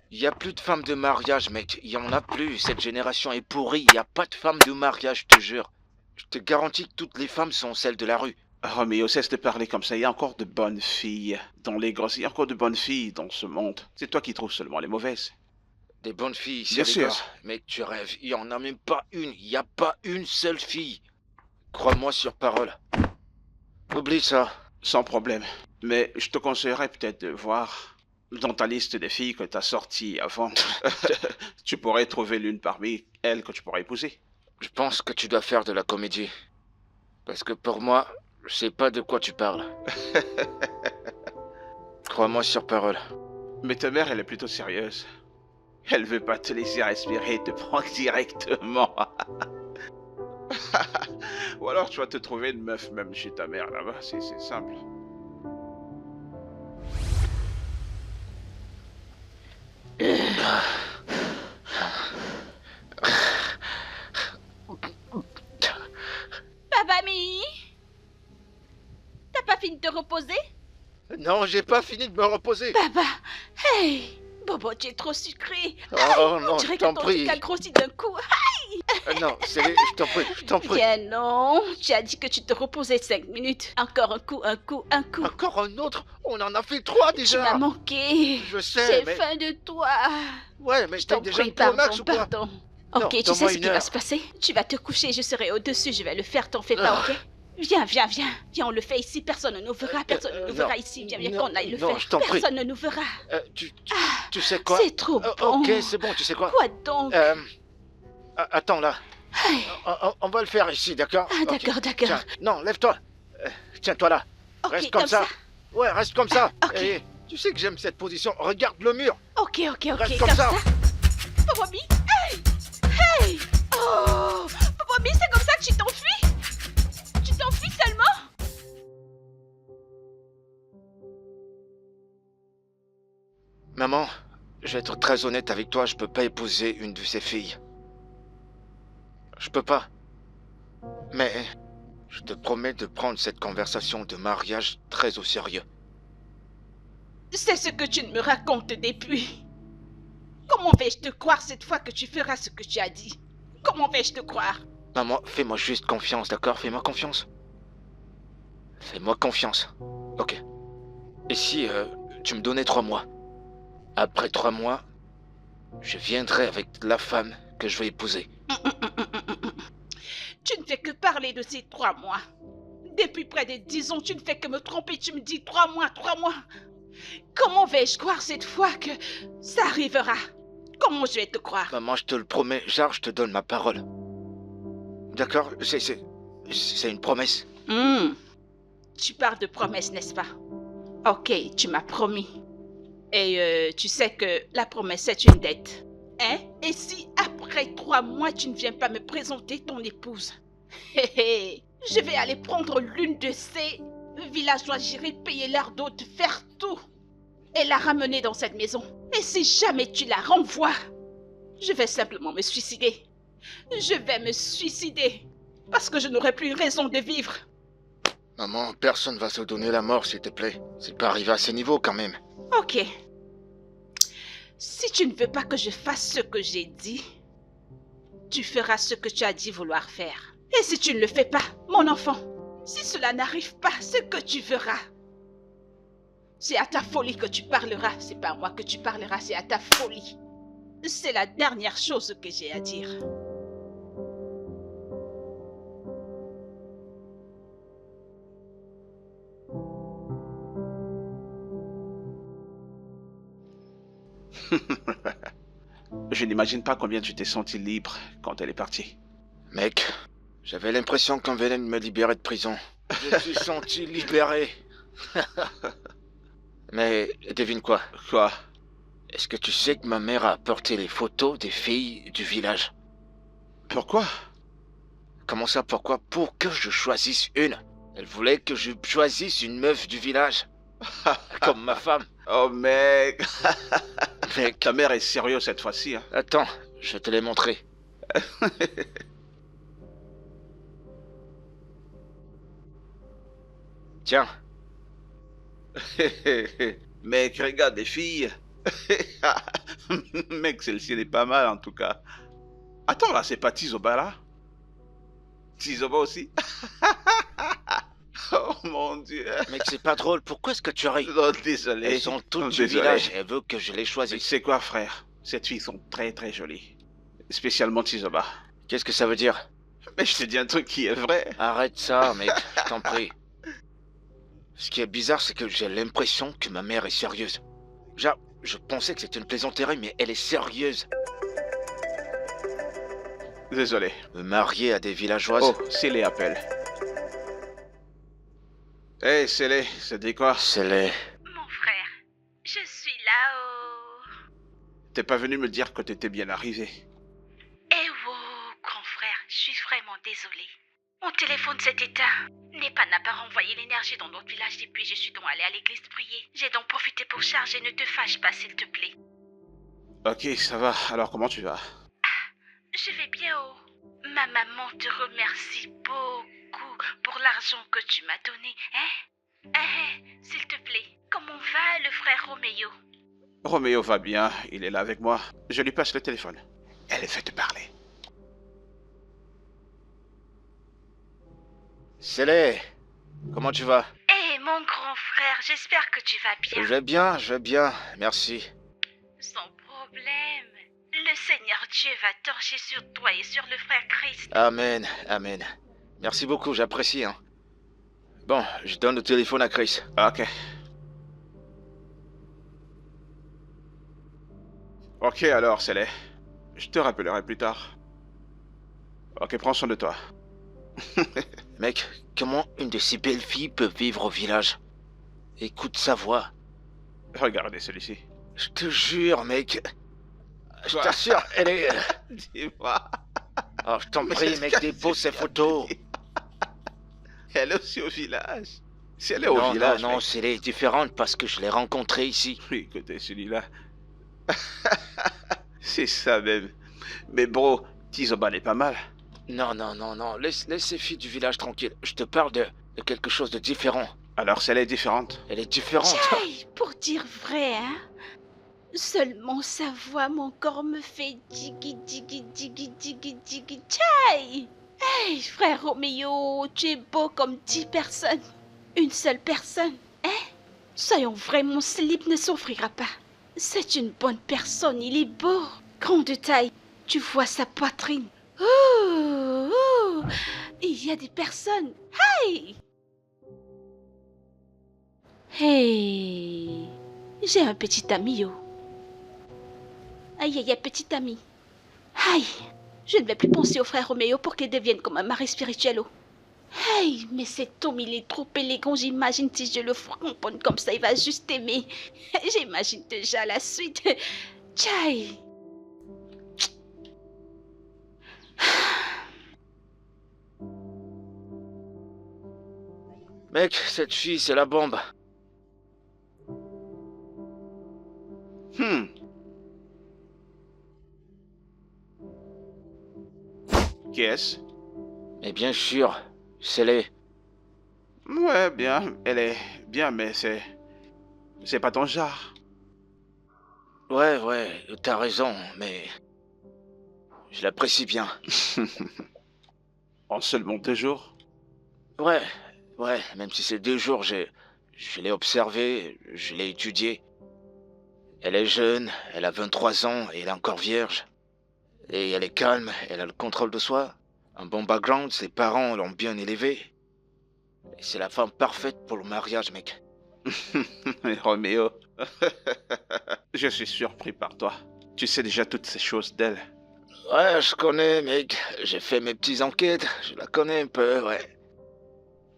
Il y a plus de femmes de mariage, mec. Il y en a plus. Cette génération est pourrie. Il y a pas de femmes de mariage, je te jure. Je te garantis que toutes les femmes sont celles de la rue. Roméo, cesse de parler comme ça. Il y a encore de bonnes filles dans les gosses. Il y a encore de bonnes filles dans ce monde. C'est toi qui trouves seulement les mauvaises. Des bonnes filles, c'est Bien les sûr. gosses. Mec, tu rêves. Il y en a même pas une. Il y a pas une seule fille. Crois-moi sur parole. Oublie ça. Sans problème. Mais je te conseillerais peut-être de voir Dans ta liste des filles que t'as sorties avant, tu pourrais trouver l'une parmi elles que tu pourrais épouser. Je pense que tu dois faire de la comédie. Parce que pour moi, je sais pas de quoi tu parles. Crois-moi sur parole. Mais ta mère, elle est plutôt sérieuse. Elle veut pas te laisser respirer et te prendre directement. Ou alors tu vas te trouver une meuf même chez ta mère là-bas, c'est simple. Papa Mi, t'as pas fini de te reposer? Non, j'ai pas fini de me reposer. Papa, hey, Bobo, tu es trop sucré. Oh non, On je dirait que t'en ton prie. truc a grossi d'un coup. Non, Céline, je t'en prie, je t'en prie. Bien non, tu as dit que tu te reposais 5 minutes. Encore un coup, un coup, un coup. Encore un autre? On en a fait 3 Tu déjà. m'as manqué. Je sais, J'ai mais... faim de toi. Ouais, mais Je t'as t'en déjà prie, une Pro-Max pardon, ou quoi? pardon. Non, Ok, tu sais donne-moi ce une qui va heure. se passer? Tu vas te coucher, je serai au-dessus, je vais le faire, t'en fais pas, ok? Viens, viens, viens. Viens, on le fait ici, personne ne nous verra, personne ne nous verra ici. Viens, viens non, qu'on aille le non, faire. je t'en prie. Personne ne nous verra. Tu sais quoi? C'est trop bon. Ok, c'est bon, tu sais quoi? Quoi donc? Attends là. Hey. On va le faire ici, d'accord? Ah, Ok. d'accord, d'accord. Tiens, non, lève-toi. Tiens-toi là. Ok, Reste comme ça. Ouais, reste comme ça. Ok. Et tu sais que j'aime cette position. Regarde le mur. Ok, ok, ok. Reste comme ça. Bobomi, hey! Hey! Oh! Bobomi, c'est comme ça que tu t'enfuis? Tu t'enfuis seulement? Maman, je vais être très honnête avec toi, je peux pas épouser une de ces filles. Je peux pas. Mais je te promets de prendre cette conversation de mariage très au sérieux. C'est ce que tu ne me racontes depuis. Comment vais-je te croire cette fois que tu feras ce que tu as dit? Comment vais-je te croire? Maman, fais-moi juste confiance, d'accord? Fais-moi confiance. Fais-moi confiance. Ok. Et si tu me donnais 3 mois? Après 3 mois, je viendrai avec la femme que je vais épouser. Tu ne fais que parler de ces 3 mois. Depuis près de 10 ans, tu ne fais que me tromper. Tu me dis 3 mois, 3 mois. Comment vais-je croire cette fois que ça arrivera? Comment je vais te croire? Maman, je te le promets, genre, je te donne ma parole. D'accord? C'est une promesse. Tu parles de promesse, n'est-ce pas? Ok, tu m'as promis. Et tu sais que la promesse est une dette. Hein? Et si après 3 mois, tu ne viens pas me présenter ton épouse? Je vais aller prendre l'une de ces villageois, j'irai payer leur dot, faire tout. Et la ramener dans cette maison. Et si jamais tu la renvoies, je vais simplement me suicider. Je vais me suicider. Parce que je n'aurai plus raison de vivre. Maman, personne va se donner la mort, s'il te plaît. C'est pas arrivé à ce niveau, quand même. Ok. Si tu ne veux pas que je fasse ce que j'ai dit, tu feras ce que tu as dit vouloir faire. Et si tu ne le fais pas, mon enfant, si cela n'arrive pas, ce que tu feras, c'est à ta folie que tu parleras. C'est pas à moi que tu parleras, c'est à ta folie. C'est la dernière chose que j'ai à dire. Je n'imagine pas combien tu t'es senti libre quand elle est partie. Mec, j'avais l'impression qu'on venait de me libérer de prison. Je me suis senti libéré. Mais devine quoi? Quoi? Est-ce que tu sais que ma mère a apporté les photos des filles du village? Pourquoi? Comment ça, pourquoi? Pour que je choisisse une. Elle voulait que je choisisse une meuf du village. Comme ma femme. Oh mec. Mec, Ta mère est sérieuse cette fois-ci, hein? attends, je te l'ai montré. Tiens. Mec, regarde les filles. Mec, celle-ci elle est pas mal en tout cas. Attends là, c'est pas Tizoba là? Tizoba aussi? Oh mon dieu. Mec, c'est pas drôle, pourquoi est-ce que tu ris? Non, désolé. Elles sont toutes du Désolé. village et elle veut que je les Mais choisisse. tu sais quoi, frère? Ces filles sont très très jolies. Spécialement Tizoba. Qu'est-ce que ça veut dire? Mais je te dis un truc qui est vrai. Arrête ça, mec, je t'en prie. Ce qui est bizarre, c'est que j'ai l'impression que ma mère est sérieuse. Genre, je pensais que c'était une plaisanterie, mais elle est sérieuse. Désolé. Me marier à des villageoises. Oh, Célé appelle. Hey, Célé, ça dit quoi? Célé. Mon frère, je suis là-haut. T'es pas venu me dire que t'étais bien arrivé. Eh oh, grand frère, je suis vraiment désolée. Mon téléphone s'est éteint. Nepa n'a pas renvoyé l'énergie dans notre village depuis je suis donc allée à l'église prier. J'ai donc profité pour charger, ne te fâche pas s'il te plaît. Ok, ça va. Alors comment tu vas? Je vais bien oh. Ma maman te remercie beaucoup pour l'argent que tu m'as donné, hein? S'il te plaît, comment va le frère Roméo? Roméo va bien, il est là avec moi. Je lui passe le téléphone. Elle fait te parler. Célé, comment tu vas? Eh mon grand frère, j'espère que tu vas bien. Je vais bien, merci. Sans problème. Le Seigneur Dieu va torcher sur toi et sur le frère Christ. Amen, amen. Merci beaucoup, j'apprécie, hein. Bon, je donne le téléphone à Chris. Ok. Ok alors, Célé. Je te rappellerai plus tard. Ok, prends soin de toi. Mec, comment une de ces belles filles peut vivre au village? Écoute sa voix. Regardez celui-ci. Je te jure, mec. Je Quoi? t'assure, elle est... Dis-moi. Oh, je t'en prie, mec, dépose ces photos. Elle est aussi au village. Si elle est au Non, village. non, mec. c'est elle est différente parce que je l'ai rencontrée ici. Oui, écoutez, celui-là. C'est ça même. Mais bro, Tizoban est pas mal. Non, laisse ces filles du village tranquilles. Je te parle de quelque chose de différent. Alors, celle est différente. Elle est différente. Hey, pour dire vrai, hein? Seulement sa voix, mon corps me fait digi. Tchai! Hey, frère Roméo, tu es beau comme 10 personnes. Une seule personne, hein? Soyons vrais, mon slip ne souffrira pas. C'est une bonne personne, il est beau. Grand de taille, tu vois sa poitrine. Il y a des personnes. Hey! Hey! J'ai un petit ami, oh. Aïe, petit ami. Aïe, je ne vais plus penser au frère Roméo pour qu'il devienne comme un mari spirituel, oh. Hey, mais cet homme, il est trop élégant, j'imagine si je le framponne comme ça, il va juste aimer. J'imagine déjà la suite. Tchai. Mec, cette fille, c'est la bombe. Qui est-ce? Mais bien sûr, c'est les... Ouais, bien. Elle est bien, mais c'est pas ton genre. Ouais, t'as raison, mais... Je l'apprécie bien. En seulement 2 jours? Ouais, même si c'est 2 jours, je l'ai observée, je l'ai étudiée. Elle est jeune, elle a 23 ans et elle est encore vierge. Et elle est calme, elle a le contrôle de soi, un bon background, ses parents l'ont bien élevée. Et c'est la femme parfaite pour le mariage, mec. Roméo, je suis surpris par toi. Tu sais déjà toutes ces choses d'elle. Ouais, je connais, mec. J'ai fait mes petites enquêtes, je la connais un peu, ouais.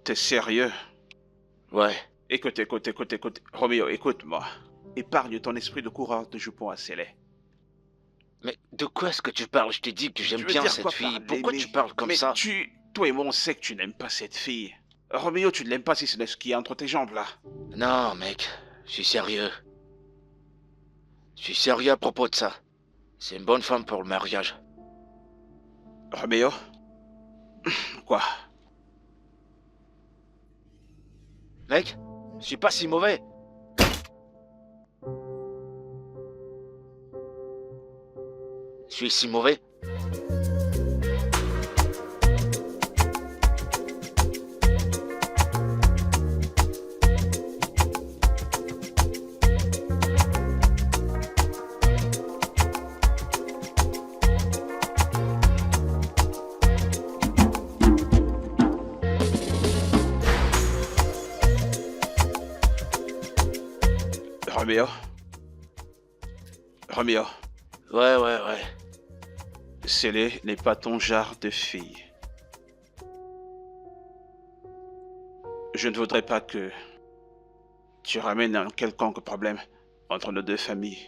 T'es sérieux? Ouais. Écoute. Roméo, écoute-moi. Épargne ton esprit de coureur de jupons à Célé. Mais de quoi est-ce que tu parles? Je t'ai dit que j'aime bien cette fille. Pourquoi tu parles comme ça? Toi et moi, on sait que tu n'aimes pas cette fille. Roméo, tu ne l'aimes pas si c'est ce qui est entre tes jambes, là. Non, mec. Je suis sérieux. Je suis sérieux à propos de ça. C'est une bonne femme pour le mariage. Roméo? Quoi? Mec, je suis pas si mauvais. Je suis si mauvais. Roméo, Roméo, Ouais. Célé n'est pas ton genre de fille. Je ne voudrais pas que tu ramènes un quelconque problème entre nos deux familles.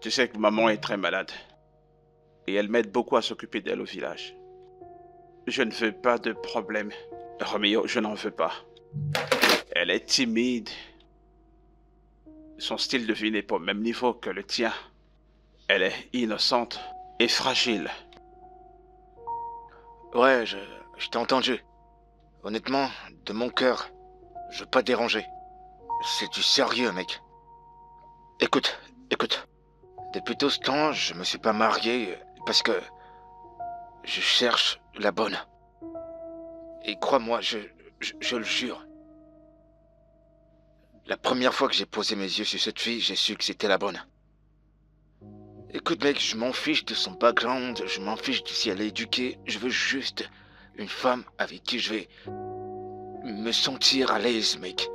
Tu sais que maman est très malade et elle m'aide beaucoup à s'occuper d'elle au village. Je ne veux pas de problème. Roméo, je n'en veux pas. Elle est timide. Son style de vie n'est pas au même niveau que le tien. Elle est innocente et fragile. Ouais, je t'ai entendu. Honnêtement, de mon cœur, je veux pas te déranger. C'est du sérieux, mec. Écoute. Depuis tout ce temps, je me suis pas marié parce que je cherche la bonne. Et crois-moi, je le jure. La première fois que j'ai posé mes yeux sur cette fille, j'ai su que c'était la bonne. Écoute, mec, je m'en fiche de son background, je m'en fiche de si elle est éduquée. Je veux juste une femme avec qui je vais me sentir à l'aise, mec.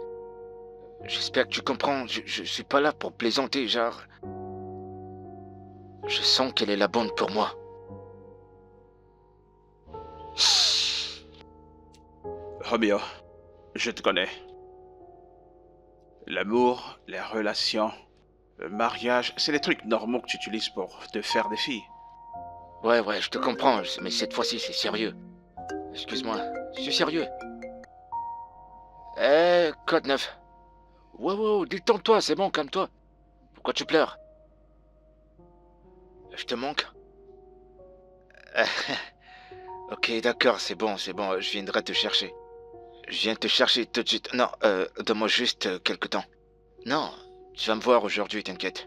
J'espère que tu comprends. Je suis pas là pour plaisanter, genre. Je sens qu'elle est la bonne pour moi. Roméo, je te connais. L'amour, les relations, le mariage, c'est les trucs normaux que tu utilises pour te faire des filles. Ouais, je te comprends, mais cette fois-ci, c'est sérieux. Excuse-moi, je suis sérieux. Code 9. Wow, détends-toi, c'est bon, calme-toi. Pourquoi tu pleures? Je te manque? Ok, d'accord, c'est bon, je viendrai te chercher. Je viens te chercher tout de suite. Non, donne-moi juste quelque temps. Non, tu vas me voir aujourd'hui, t'inquiète.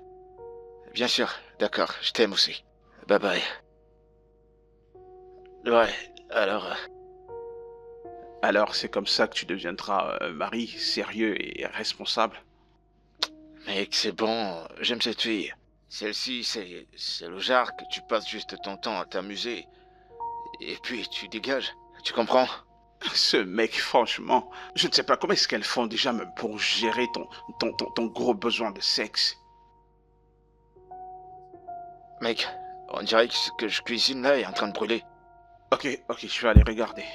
Bien sûr, d'accord, je t'aime aussi. Bye bye. Ouais, alors... Alors c'est comme ça que tu deviendras un mari sérieux et responsable. Mec, c'est bon, j'aime cette fille. Celle-ci, c'est le genre que tu passes juste ton temps à t'amuser. Et puis tu dégages, tu comprends? Ce mec, franchement, je ne sais pas comment est-ce qu'elles font déjà même pour gérer ton gros besoin de sexe. Mec, on dirait que ce que je cuisine là est en train de brûler. Ok, je vais aller regarder.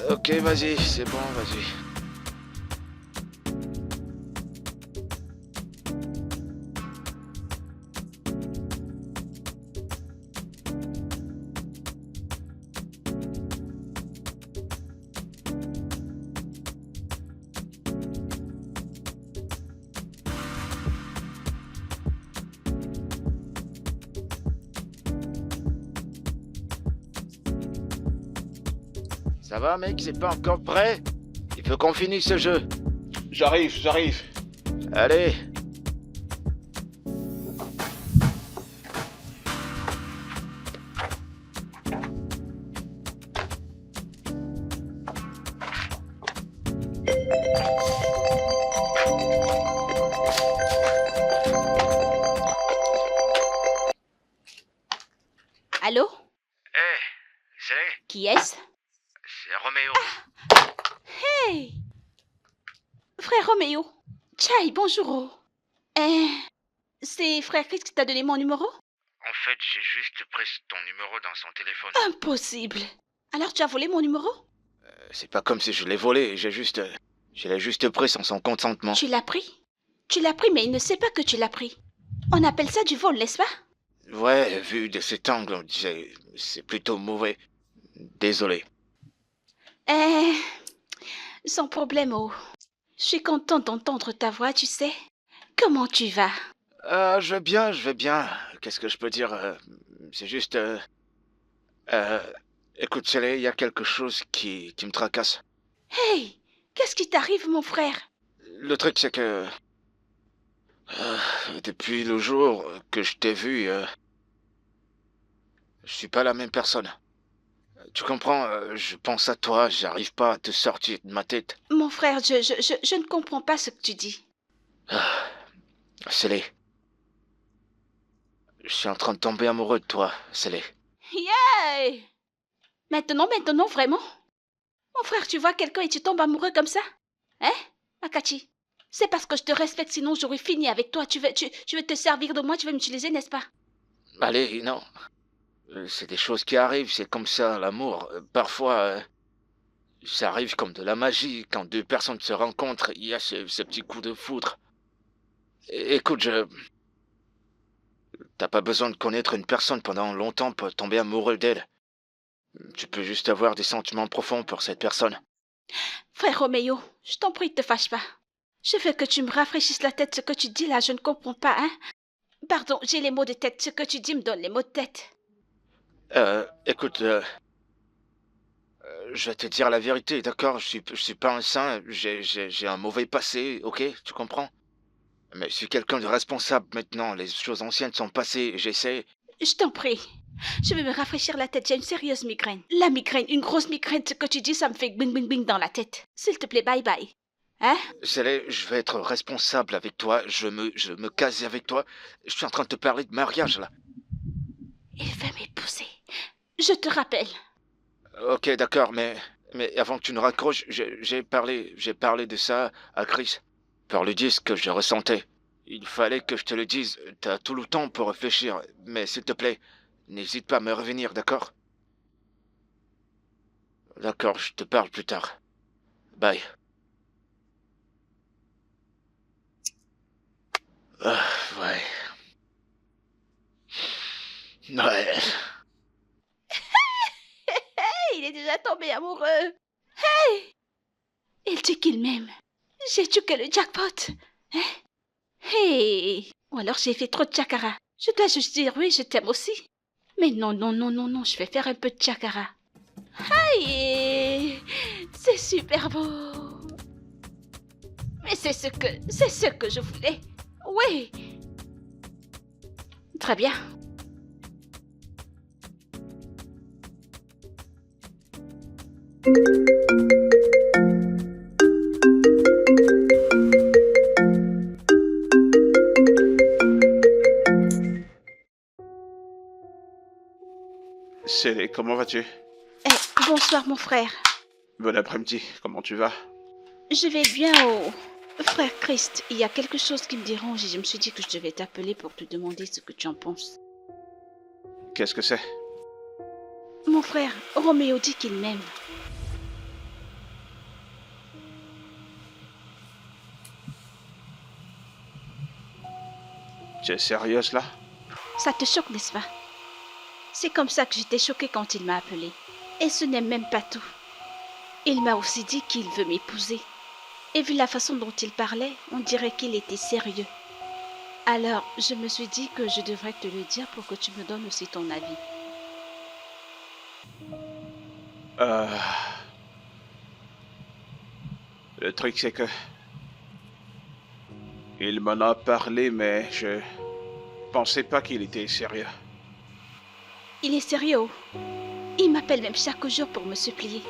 Ok, vas-y, c'est bon, vas-y. Ça va, mec, c'est pas encore prêt? Il faut qu'on finisse ce jeu. J'arrive. Allez. Allô? C'est Qui est-ce? Roméo. Hey! Frère Roméo. Tchaï, bonjour. C'est frère Chris qui t'a donné mon numéro? En fait, j'ai juste pris ton numéro dans son téléphone. Impossible. Alors tu as volé mon numéro? C'est pas comme si je l'ai volé, je l'ai juste pris sans son consentement. Tu l'as pris? Tu l'as pris, mais il ne sait pas que tu l'as pris. On appelle ça du vol, n'est-ce pas? Ouais, vu de cet angle, c'est plutôt mauvais. Désolé. Sans problème, oh. Je suis contente d'entendre ta voix, tu sais. Comment tu vas? Je vais bien. Qu'est-ce que je peux dire? C'est juste... écoute, Célé, il y a quelque chose qui me tracasse. Hey! Qu'est-ce qui t'arrive, mon frère? Le truc, c'est que... depuis le jour que je t'ai vu, je suis pas la même personne. Tu comprends, je pense à toi, j'arrive pas à te sortir de ma tête. Mon frère, je ne comprends pas ce que tu dis. Célé. Je suis en train de tomber amoureux de toi, Célé. Yeah! Maintenant, vraiment? Mon frère, tu vois quelqu'un et tu tombes amoureux comme ça? Hein, Akachi? C'est parce que je te respecte, sinon j'aurais fini avec toi. Tu veux te servir de moi, tu veux m'utiliser, n'est-ce pas? Allez, non. C'est des choses qui arrivent, c'est comme ça, l'amour. Parfois, ça arrive comme de la magie. Quand deux personnes se rencontrent, il y a ce petit coup de foudre. Écoute, t'as pas besoin de connaître une personne pendant longtemps pour tomber amoureux d'elle. Tu peux juste avoir des sentiments profonds pour cette personne. Frère Roméo, je t'en prie, ne te fâche pas. Je veux que tu me rafraîchisses la tête. Ce que tu dis là, je ne comprends pas, hein? Pardon, j'ai les mots de tête. Ce que tu dis me donne les mots de tête. Écoute, je vais te dire la vérité, d'accord? Je suis pas un saint, j'ai un mauvais passé, ok? Tu comprends? Mais je suis quelqu'un de responsable maintenant, les choses anciennes sont passées, j'essaie... Je t'en prie. Je vais me rafraîchir la tête, j'ai une sérieuse migraine. La migraine, une grosse migraine, ce que tu dis, ça me fait bing bing bing dans la tête. S'il te plaît, bye bye. Hein? Célé, je vais être responsable avec toi, je me case avec toi. Je suis en train de te parler de mariage, là. Il veut m'épouser. Je te rappelle. Ok, d'accord, mais avant que tu ne raccroches, j'ai parlé de ça à Chris. Pour lui dire ce que je ressentais. Il fallait que je te le dise, t'as tout le temps pour réfléchir, mais s'il te plaît, n'hésite pas à me revenir, d'accord? D'accord, je te parle plus tard. Bye. Ouais. Ouais. Hey, il est déjà tombé amoureux. Hey! Il dit qu'il m'aime. J'ai tué le jackpot. Hein? Hey! Ou alors j'ai fait trop de chakara. Je dois juste dire oui, je t'aime aussi. Mais non, non, non, non, non, je vais faire un peu de chakara. Aïe! C'est super beau. Mais c'est ce que je voulais. Oui. Très bien. Célé, comment vas-tu? Bonsoir mon frère. Bon après-midi, comment tu vas? Je vais bien frère Christ. Il y a quelque chose qui me dérange et je me suis dit que je devais t'appeler pour te demander ce que tu en penses. Qu'est-ce que c'est? Mon frère, Roméo dit qu'il m'aime. Tu es sérieuse là? Ça te choque, n'est-ce pas? C'est comme ça que j'étais choquée quand il m'a appelée. Et ce n'est même pas tout. Il m'a aussi dit qu'il veut m'épouser. Et vu la façon dont il parlait, on dirait qu'il était sérieux. Alors, je me suis dit que je devrais te le dire pour que tu me donnes aussi ton avis. Le truc c'est que... Il m'en a parlé, mais je pensais pas qu'il était sérieux. Il est sérieux. Il m'appelle même chaque jour pour me supplier.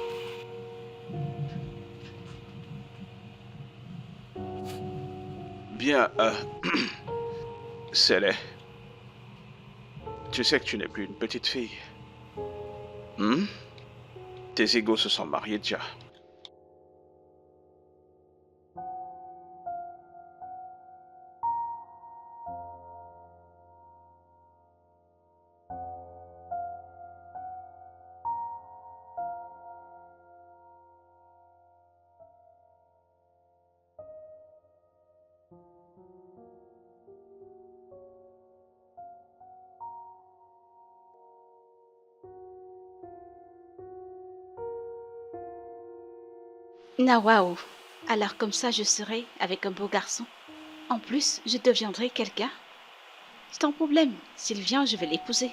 Bien, Célé. Tu sais que tu n'es plus une petite fille. Tes égaux se sont mariés déjà. Na waouh. Alors comme ça, je serai avec un beau garçon. En plus, je deviendrai quelqu'un. C'est un problème. S'il vient, je vais l'épouser.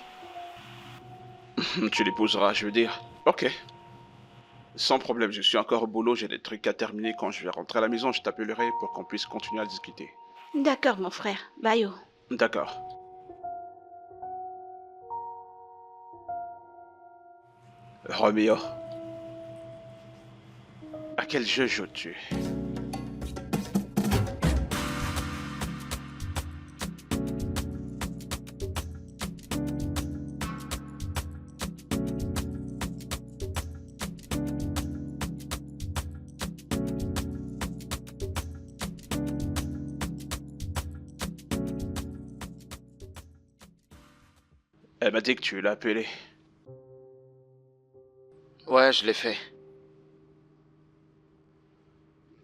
Tu l'épouseras, je veux dire. Ok. Sans problème, je suis encore au boulot, j'ai des trucs à terminer. Quand je vais rentrer à la maison, je t'appellerai pour qu'on puisse continuer à discuter. D'accord, mon frère. Bye. D'accord. Roméo. À quel jeu joues-tu? Elle m'a dit que tu l'as appelée. Ouais, je l'ai fait.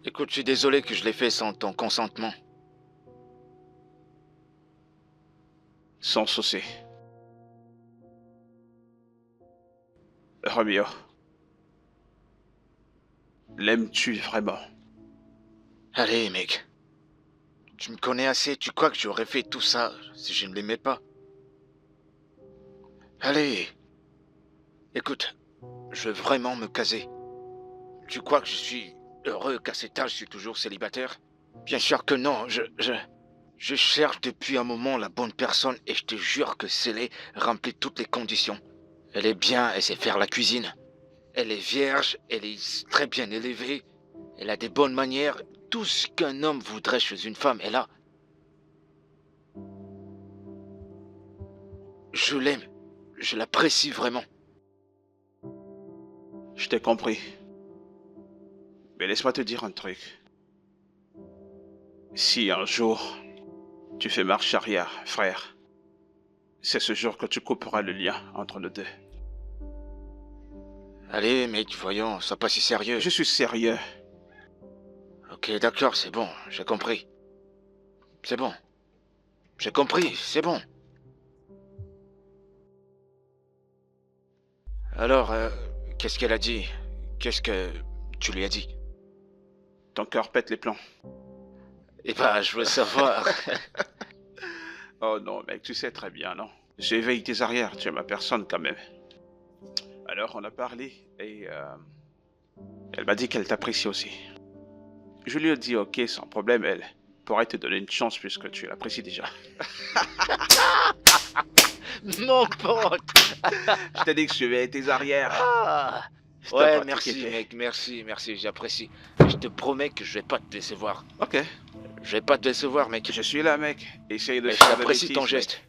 Écoute, je suis désolé que je l'ai fait sans ton consentement. Sans souci. Romeo. L'aimes-tu vraiment? Allez, mec. Tu me connais assez, tu crois que j'aurais fait tout ça si je ne l'aimais pas? Allez. Écoute, je veux vraiment me caser. Tu crois que je suis heureux qu'à cet âge je suis toujours célibataire? Bien sûr que non, je cherche depuis un moment la bonne personne et je te jure que Célé remplit toutes les conditions. Elle est bien, elle sait faire la cuisine. Elle est vierge, elle est très bien élevée. Elle a des bonnes manières. Tout ce qu'un homme voudrait chez une femme est là. Je l'aime. Je l'apprécie vraiment. Je t'ai compris. Mais laisse-moi te dire un truc. Si un jour tu fais marche arrière, frère, c'est ce jour que tu couperas le lien entre nous deux. Allez, mec, voyons, sois pas si sérieux. Je suis sérieux. Ok, d'accord, c'est bon, j'ai compris. C'est bon. J'ai compris, c'est bon. Alors, qu'est-ce qu'elle a dit? Qu'est-ce que tu lui as dit? Ton cœur pète les plombs. Eh ben, je veux savoir. Oh non, mec, tu sais très bien, non? J'éveille tes arrières, tu es ma personne quand même. Alors, on a parlé et elle m'a dit qu'elle t'apprécie aussi. Je lui ai dit, ok, sans problème, elle pourrait te donner une chance puisque tu l'apprécies déjà. Mon pote. Je t'ai dit que je suivais tes arrières. Ah. Stop, Ouais, pas merci, t'inquiéter. mec, merci, j'apprécie. Je te promets que je vais pas te décevoir. Ok, Je vais pas te décevoir, mec. je suis là, mec. Essaye de Mais faire la j'apprécie bêtise, ton mec. geste.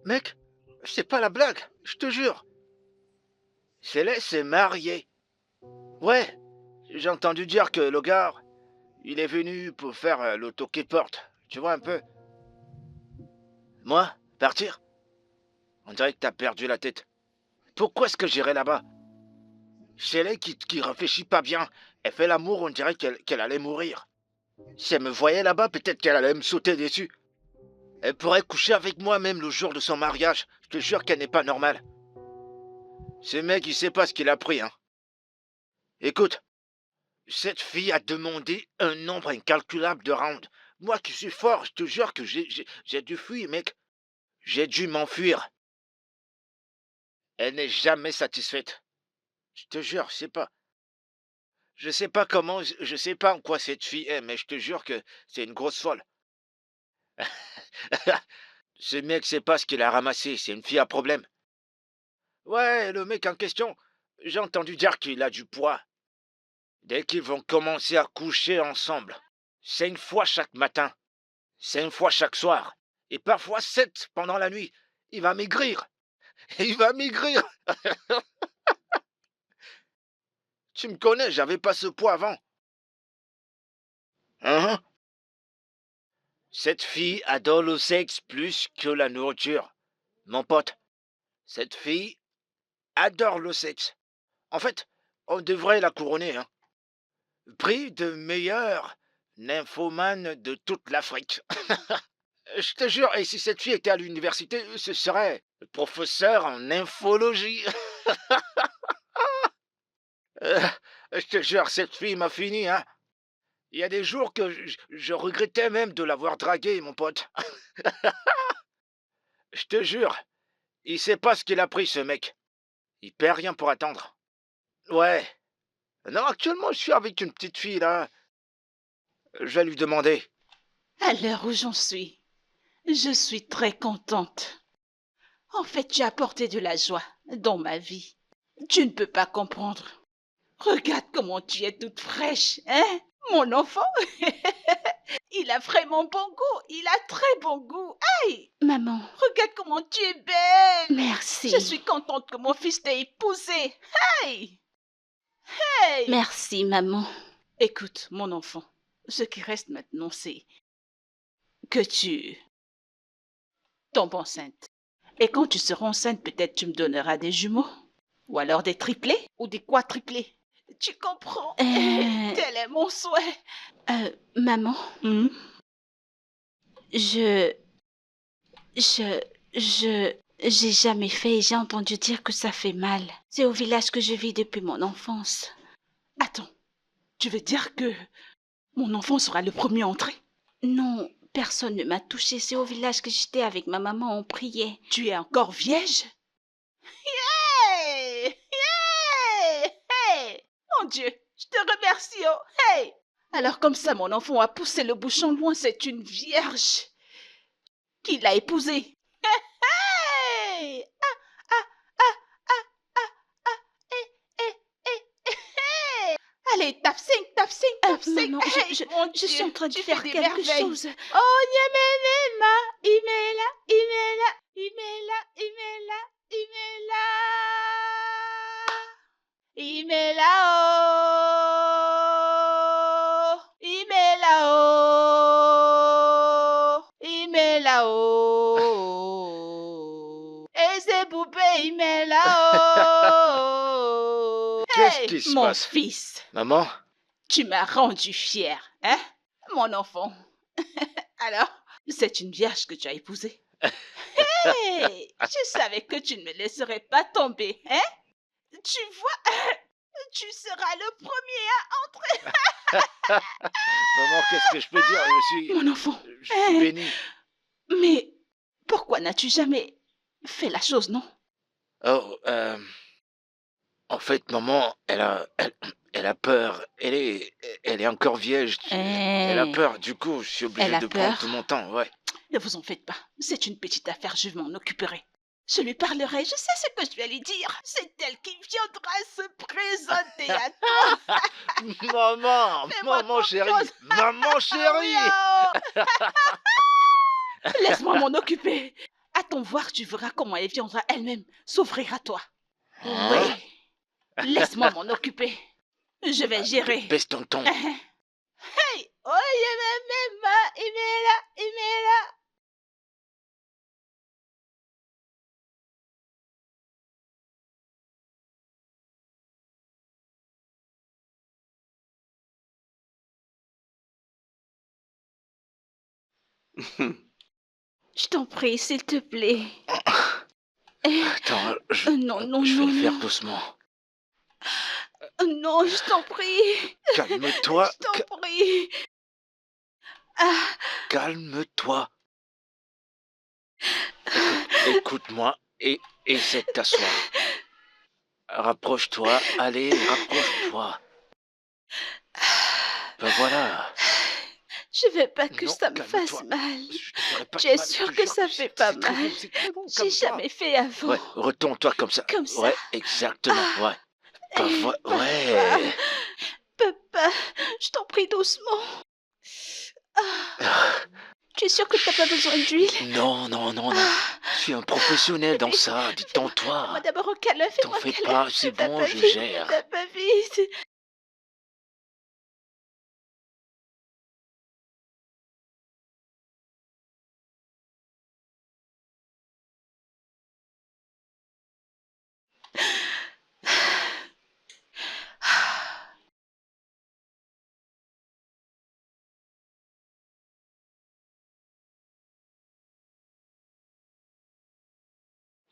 Mec, c'est pas la blague, je te jure. Céleste s'est mariée. Ouais, j'ai entendu dire que le gars, il est venu pour faire le toqué-porte. Tu vois un peu? Moi, partir? On dirait que t'as perdu la tête. Pourquoi est-ce que j'irai là-bas? Céleste qui réfléchit pas bien. Elle fait l'amour, on dirait qu'elle allait mourir. Si elle me voyait là-bas, peut-être qu'elle allait me sauter dessus. Elle pourrait coucher avec moi même le jour de son mariage. Je te jure qu'elle n'est pas normale. Ce mec, il sait pas ce qu'il a pris, hein. Écoute, cette fille a demandé un nombre incalculable de rounds. Moi qui suis fort, je te jure que j'ai dû fuir, mec. J'ai dû m'enfuir. Elle n'est jamais satisfaite. Je te jure, je sais pas. Je sais pas comment, je sais pas en quoi cette fille est, mais je te jure que c'est une grosse folle. Ce mec sait pas ce qu'il a ramassé, c'est une fille à problème. Ouais, le mec en question, j'ai entendu dire qu'il a du poids. Dès qu'ils vont commencer à coucher ensemble, 5 fois chaque matin, 5 fois chaque soir, et parfois 7 pendant la nuit, il va maigrir. Il va maigrir. Tu me connais, j'avais pas ce poids avant. Hein? Cette fille adore le sexe plus que la nourriture. Mon pote, cette fille adore le sexe. En fait, on devrait la couronner, hein. Prix de meilleure nymphomane de toute l'Afrique. Je te jure, et si cette fille était à l'université, ce serait professeur en infologie. Euh, je te jure, cette fille m'a fini, hein. Il y a des jours que je regrettais même de l'avoir draguée, mon pote. Je te jure, il sait pas ce qu'il a pris, ce mec. Il perd rien pour attendre. Ouais. Non, actuellement, je suis avec une petite fille, là. Je vais lui demander. À l'heure où j'en suis, je suis très contente. En fait, tu as apporté de la joie dans ma vie. Tu ne peux pas comprendre. Regarde comment tu es toute fraîche, hein, mon enfant. Il a vraiment bon goût. Il a très bon goût. Aïe, Maman, regarde comment tu es belle. merci. Je suis contente que mon fils t'ait épousée. Aïe, hey. Merci, maman. Écoute, mon enfant, ce qui reste maintenant, c'est que tu tombes enceinte. Et quand tu seras enceinte, peut-être tu me donneras des jumeaux. Ou alors des triplés ou des quadruplés. Tu comprends? Tel est mon souhait. Maman, Hmm? j'ai jamais fait et j'ai entendu dire que ça fait mal. C'est au village que je vis depuis mon enfance. Attends, tu veux dire que mon enfant sera le premier entré? Non, personne ne m'a touchée. C'est au village que j'étais avec ma maman, on priait. Tu es encore vierge? Hey! Hey! Hey! Mon Dieu, je te remercie, oh! Hey! Alors comme ça, mon enfant a poussé le bouchon loin, c'est une vierge qui l'a épousée. Hey! Allez, tape 5, tape 5, tape 5. Maman, Hey, mon je suis Dieu, en train de tu faire fais des quelque merveilles. chose. Oh, Nyemelema, Imela, Imela, Imela, Imela, Imela. Imela, oh. Imela, oh. Imela, oh. Et c'est poupée, Imela, oh. Qu'est-ce qui se Mon passe? fils, Maman? tu m'as rendu fier, hein, mon enfant. Alors, c'est une vierge que tu as épousée. Hey, je savais que tu ne me laisserais pas tomber, hein? Tu vois, tu seras le premier à entrer. Maman, qu'est-ce que je peux dire? Mon enfant, Je suis béni. mais pourquoi n'as-tu jamais fait la chose, non? Oh, en fait, maman, elle a peur. Elle est encore vierge. Elle a peur. Du coup, je suis obligé Elle a de prendre peur? tout mon temps, ouais. Ne vous en faites pas, c'est une petite affaire, je m'en occuperai. Je lui parlerai, je sais ce que je vais lui dire. C'est elle qui viendra se présenter à toi. Maman, Fais-moi maman chérie, confiance. maman Oui, chérie. oh. Laisse-moi m'en occuper. Attends voir, tu verras comment elle viendra elle-même s'offrir à toi. Hein? Oui, laisse-moi m'en occuper. Je vais gérer. Baisse ton ton. Hey, oh, il est là, il est là. Je t'en prie, s'il te plaît. Attends, Non, non, je vais non, le faire non. doucement. Non, je t'en prie. Calme-toi. Je t'en prie. Ah, Calme-toi. Écoute-moi et essaie de t'asseoir. Rapproche-toi, allez, rapproche-toi. Ben voilà. je veux pas que Non, ça me calme-toi. fasse mal. Je te ferai pas Tu de es mal, je sûr te que jure ça que fait c'est pas très mal? bon, c'est très bon, J'ai calme-toi. jamais fait avant. Ouais, retourne-toi comme ça. Comme ça? Ouais, exactement, ouais. Ben Papa, ouais. Papa, je t'en prie doucement. Ah, tu es sûr que t'as pas besoin d'huile? Non, non, non, non. Je suis un professionnel dans ça, Fais-moi détends-toi. d'abord un câlin, T'en fais-moi un fais câlin. pas, c'est Va bon, pas je vite, gère. va pas vite.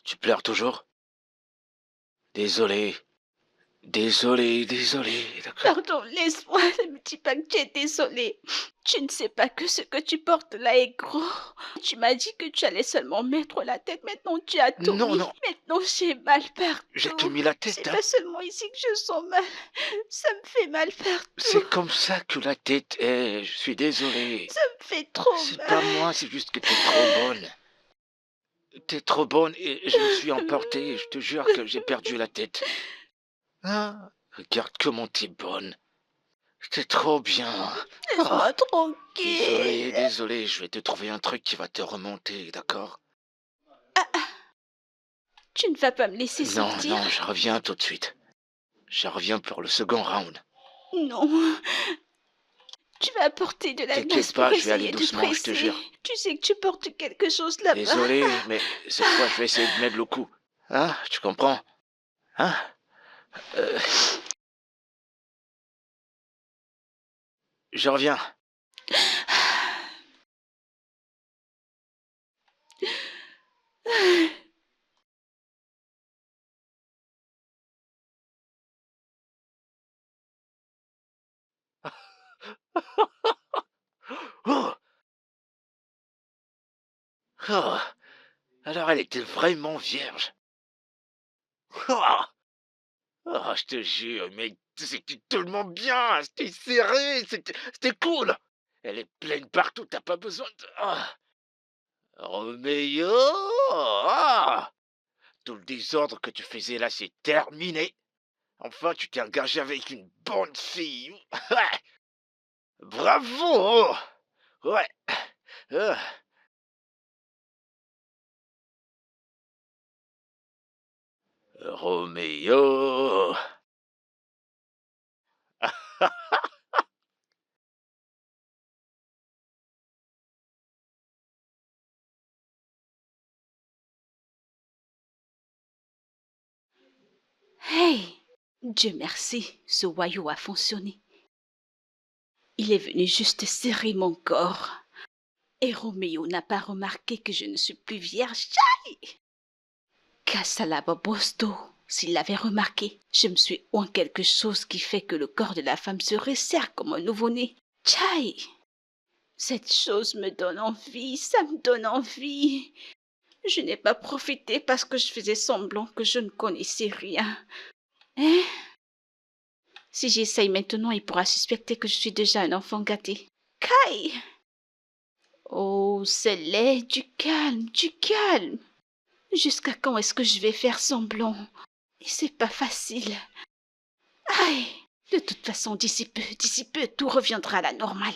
Tu pleures toujours? Désolé. Désolé, d'accord? Pardon, laisse-moi. Ne me dis pas que tu es désolée. Tu ne sais pas que ce que tu portes là est gros. Tu m'as dit que tu allais seulement mettre la tête. Maintenant, tu as tout Non, mis. non. Maintenant, j'ai mal partout. J'ai tout mis la tête, C'est hein. pas seulement ici que je sens mal. Ça me fait mal partout. C'est comme ça que la tête est. Je suis désolé. Ça me fait trop C'est mal. pas moi, c'est juste que t'es trop bonne. T'es trop bonne et je me suis emporté. Je te jure que j'ai perdu la tête. Ah, regarde comment t'es bonne. T'es trop bien. Laisse-moi Ah, tranquille. désolé, je vais te trouver un truc qui va te remonter, d'accord? Tu ne vas pas me laisser Non, sortir? non, je reviens tout de suite. Je reviens pour le second round. Non. Tu vas apporter de la T'inquiète glace pas, pour je vais aller essayer de doucement, je te presser. jure. Tu sais que tu portes quelque chose là-bas. Désolé, mais cette fois, je vais essayer de mettre le coup. Hein? Tu comprends? Hein? Je reviens. Oh! Oh! Alors elle était vraiment vierge. Oh! Oh, je te jure, mais c'était tellement bien, c'était serré, c'était cool. Elle est pleine partout, t'as pas besoin de... Ah! Roméo! Ah! Tout le désordre que tu faisais là, c'est terminé. Enfin, tu t'es engagé avec une bonne fille. Ouais. Bravo! Ouais. Ah. Roméo! Hey! Dieu merci, ce voyou a fonctionné. Il est venu juste serrer mon corps. Et Roméo n'a pas remarqué que je ne suis plus vierge. Tchaï! Bosto. S'il l'avait remarqué, je me suis oint quelque chose qui fait que le corps de la femme se resserre comme un nouveau-né. Tchaï! Cette chose me donne envie, ça me donne envie. Je n'ai pas profité parce que je faisais semblant que je ne connaissais rien. Hein? Si j'essaye maintenant, il pourra suspecter que je suis déjà un enfant gâté. Kai! Oh, c'est laid, du calme, du calme. Jusqu'à quand est-ce que je vais faire semblant? Et c'est pas facile. Aïe! De toute façon, d'ici peu, tout reviendra à la normale.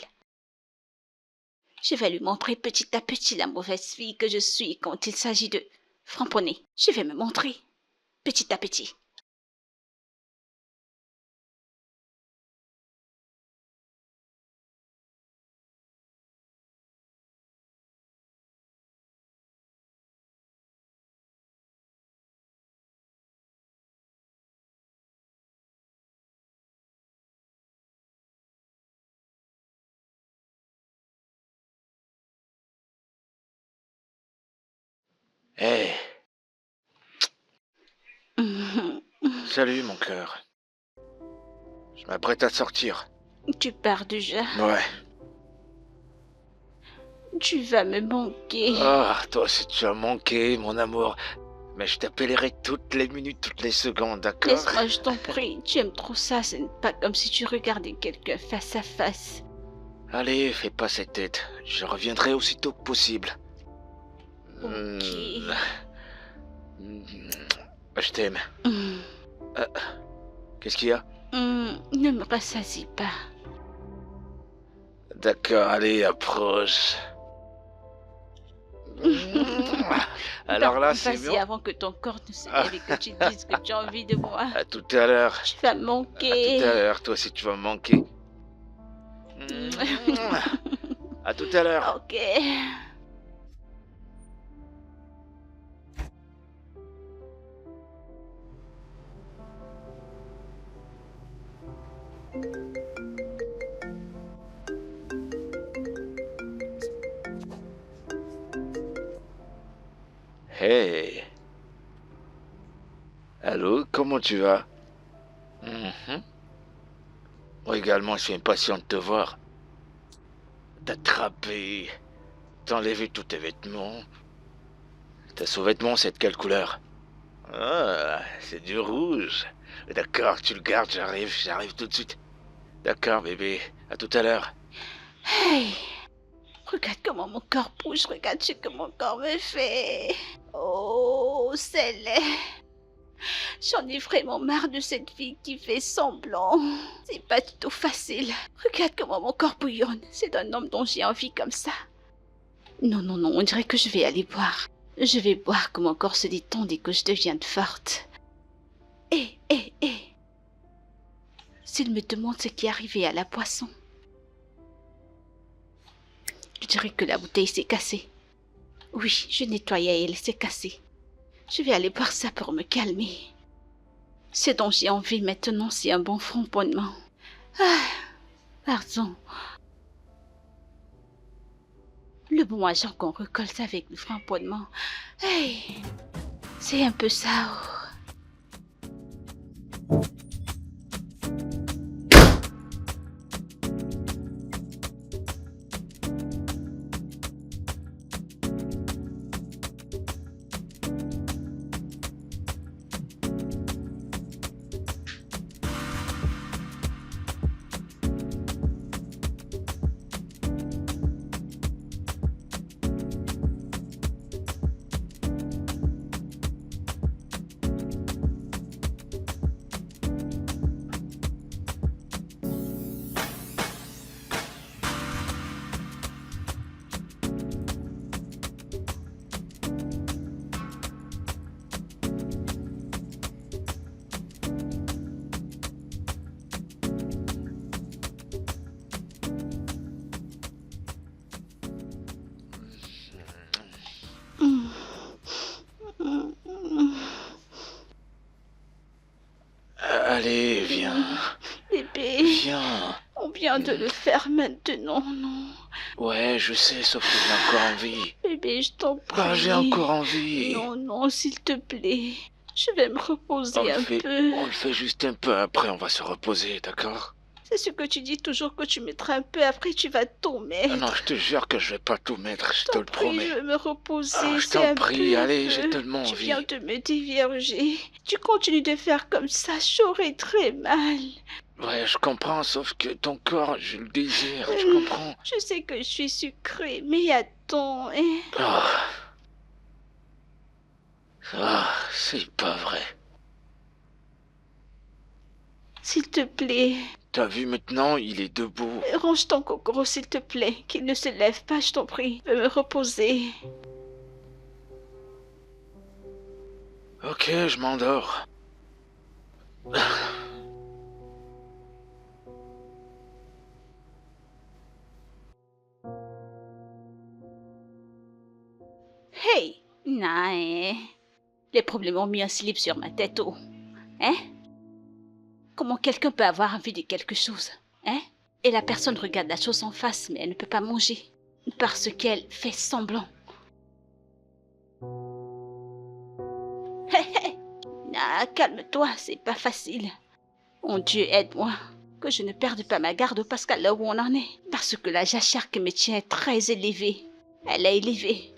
Je vais lui montrer petit à petit la mauvaise fille que je suis quand il s'agit de framponner. Je vais me montrer, petit à petit. Hé, salut mon cœur. Je m'apprête à sortir. Tu pars déjà. Ouais. Tu vas me manquer. Ah, toi aussi tu as manqué, mon amour. Mais je t'appellerai toutes les minutes, toutes les secondes, d'accord? Laisse-moi, je t'en prie. Tu aimes trop ça. Ce n'est pas comme si tu regardais quelqu'un face à face. Allez, fais pas cette tête. Je reviendrai aussitôt que possible. Ok. Je t'aime. Mm. Qu'est-ce qu'il y a? Ne me rassasie pas. D'accord, allez, approche. Alors là, c'est Vas-y bon. avant que ton corps ne se lève et que tu dises que tu as envie de moi. À tout à l'heure. Tu vas me À tout manquer. à l'heure, toi aussi tu vas me manquer. À tout à l'heure. Ok. Hey, comment tu vas? Moi également, je suis impatient de te voir. T'attraper, t'enlever tous tes vêtements. Tes sous-vêtements, c'est de quelle couleur? Ah, c'est du rouge. D'accord, tu le gardes, j'arrive tout de suite. D'accord, bébé, à tout à l'heure. Hey, regarde comment mon corps bouge, regarde ce que mon corps me fait. Oh, c'est laid. J'en ai vraiment marre de cette fille qui fait semblant. C'est pas du tout facile. Regarde comment mon corps bouillonne. C'est d'un homme dont j'ai envie comme ça. Non, non, non, on dirait que je vais aller boire. Je vais boire que mon corps se détende et que je devienne forte. Hé. S'il me demande ce qui est arrivé à la boisson, je dirais que la bouteille s'est cassée. Oui, je nettoyais et elle s'est cassée. Je vais aller boire ça pour me calmer. Ce dont j'ai envie maintenant, c'est un bon framponnement. Ah, pardon. Le bon agent qu'on recolle avec le framponnement. Hey, c'est un peu ça. Allez, viens. Bébé, Viens. on vient de le faire maintenant, non? Ouais, je sais, sauf que j'ai encore envie. Bébé, je t'en prie. Bah, j'ai encore envie. Non, non, s'il te plaît. Je vais me reposer un peu. On le fait juste un peu, après on va se reposer, d'accord? C'est ce que tu dis toujours que tu mettras un peu, après tu vas tout mettre. Ah non, je te jure que je vais pas tout mettre, je te le Prie, promets. je vais me reposer. Ah, je c'est t'en un prie, peu, allez, un j'ai peu. tellement Tu envie. viens de me dévierger. Tu continues de faire comme ça, j'aurai très mal. Ouais, je comprends, sauf que ton corps, je le désire, tu comprends? Je sais que je suis sucrée, mais attends, hein. C'est pas vrai. S'il te plaît, T'as vu maintenant, il est debout. range ton cocoro, s'il te plaît. Qu'il ne se lève pas, je t'en prie. Je vais me reposer. Ok, je m'endors. Hey, nah, les problèmes ont mis un slip sur ma tête, oh. Hein? Comment quelqu'un peut avoir envie de quelque chose, hein? Et la personne regarde la chose en face, mais elle ne peut pas manger. Parce qu'elle fait semblant. Hé, hé! Ah, calme-toi, c'est pas facile. Mon Dieu, aide-moi. Que je ne perde pas ma garde parce qu'à l'heure où on en est. Parce que la jachère qui me tient est très élevée. Elle est élevée.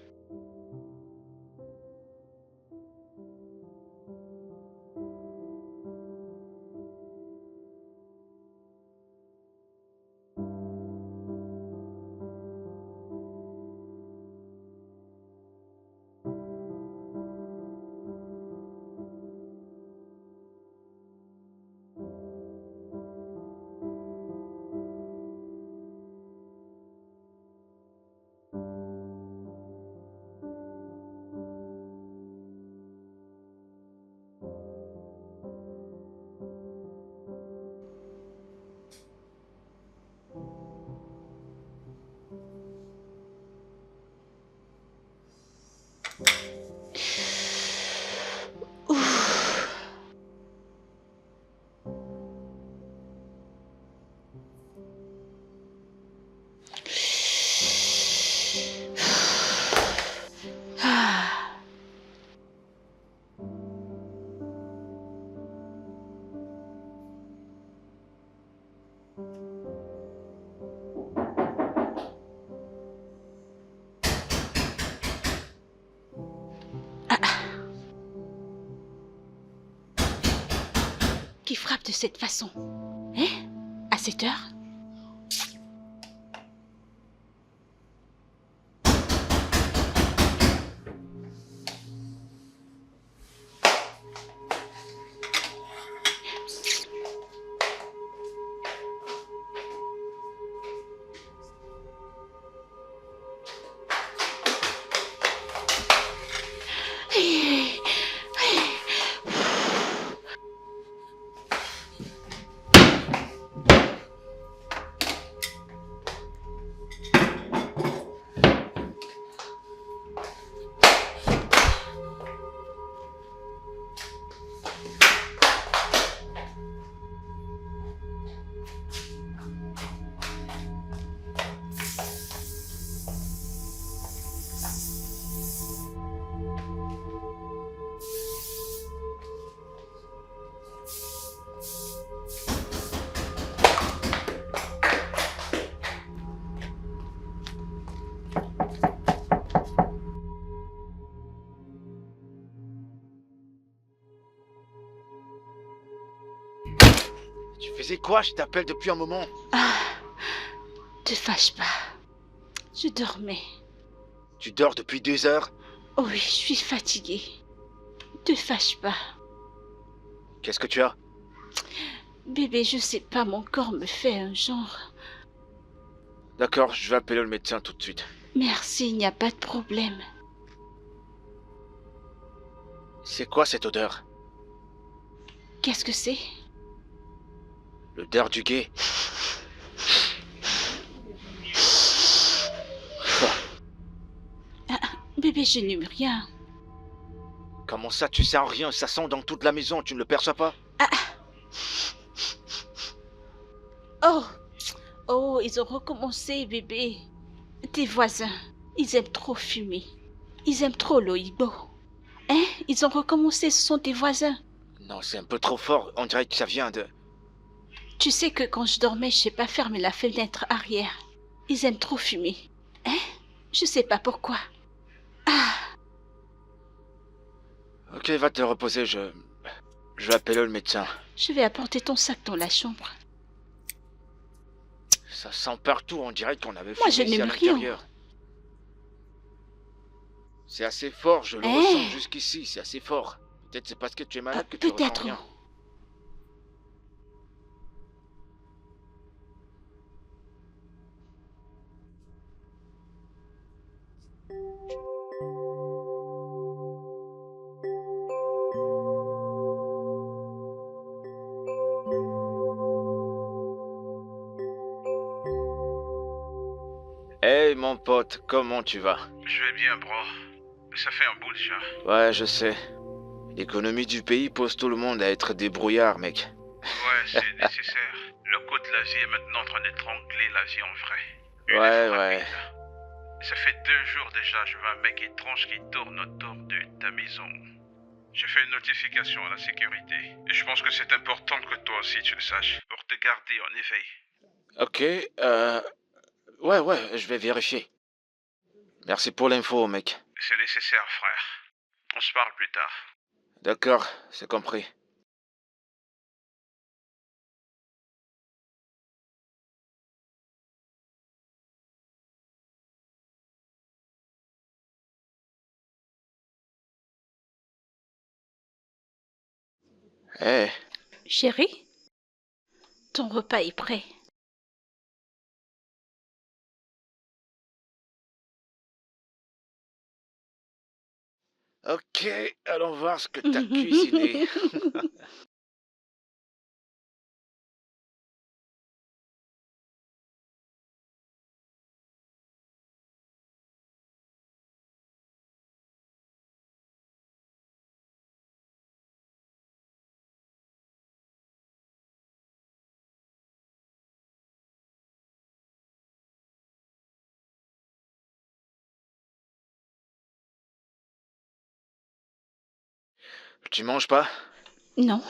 qui frappe de cette façon? Hein? À cette heure? Tu faisais quoi? Je t'appelle depuis un moment. Ah, te fâche pas. Je dormais. Tu dors depuis 2 heures? Oh oui, je suis fatiguée. Te fâche pas. Qu'est-ce que tu as? Bébé, je sais pas, mon corps me fait un genre. D'accord, je vais appeler le médecin tout de suite. Merci, il n'y a pas de problème. C'est quoi cette odeur? Qu'est-ce que c'est? L'odeur du gay. Bébé, je n'aime rien. Comment ça, tu sens rien? Ça sent dans toute la maison, tu ne le perçois pas? Oh, oh, ils ont recommencé, bébé. Tes voisins, ils aiment trop fumer. Ils aiment trop l'oïbo. Hein? Ils ont recommencé, ce sont tes voisins. Non, c'est un peu trop fort, on dirait que ça vient de... Tu sais que quand je dormais, je sais pas fermer la fenêtre arrière. Ils aiment trop fumer. Hein? Je sais pas pourquoi. Ah, Ok, va te reposer, je vais appeler le médecin. je vais apporter ton sac dans la chambre. Ça sent partout, on dirait qu'on avait Moi, fumé je ici à n'aime rien. l'intérieur. C'est assez fort, je le Hein? ressens jusqu'ici, c'est assez fort. Peut-être c'est parce que tu es malade que tu ressens Peut-être. rien. Hey mon pote, comment tu vas? Je vais bien, bro. Ça fait un bout déjà. Ouais, je sais. L'économie du pays pousse tout le monde à être débrouillard, mec. Ouais, c'est nécessaire. Le coût de la vie est maintenant en train d'étrangler la vie en vrai. Une Ouais, fois ouais. rapide. Ça fait 2 jours déjà, je vois un mec étrange qui tourne autour de ta maison. J'ai fait une notification à la sécurité. Et je pense que c'est important que toi aussi tu le saches, pour te garder en éveil. Ok, ouais, je vais vérifier. Merci pour l'info, mec. C'est nécessaire, frère. On se parle plus tard. D'accord, c'est compris. Eh, Chérie, ton repas est prêt. ok, allons voir ce que t'as cuisiné. Tu manges pas? Non.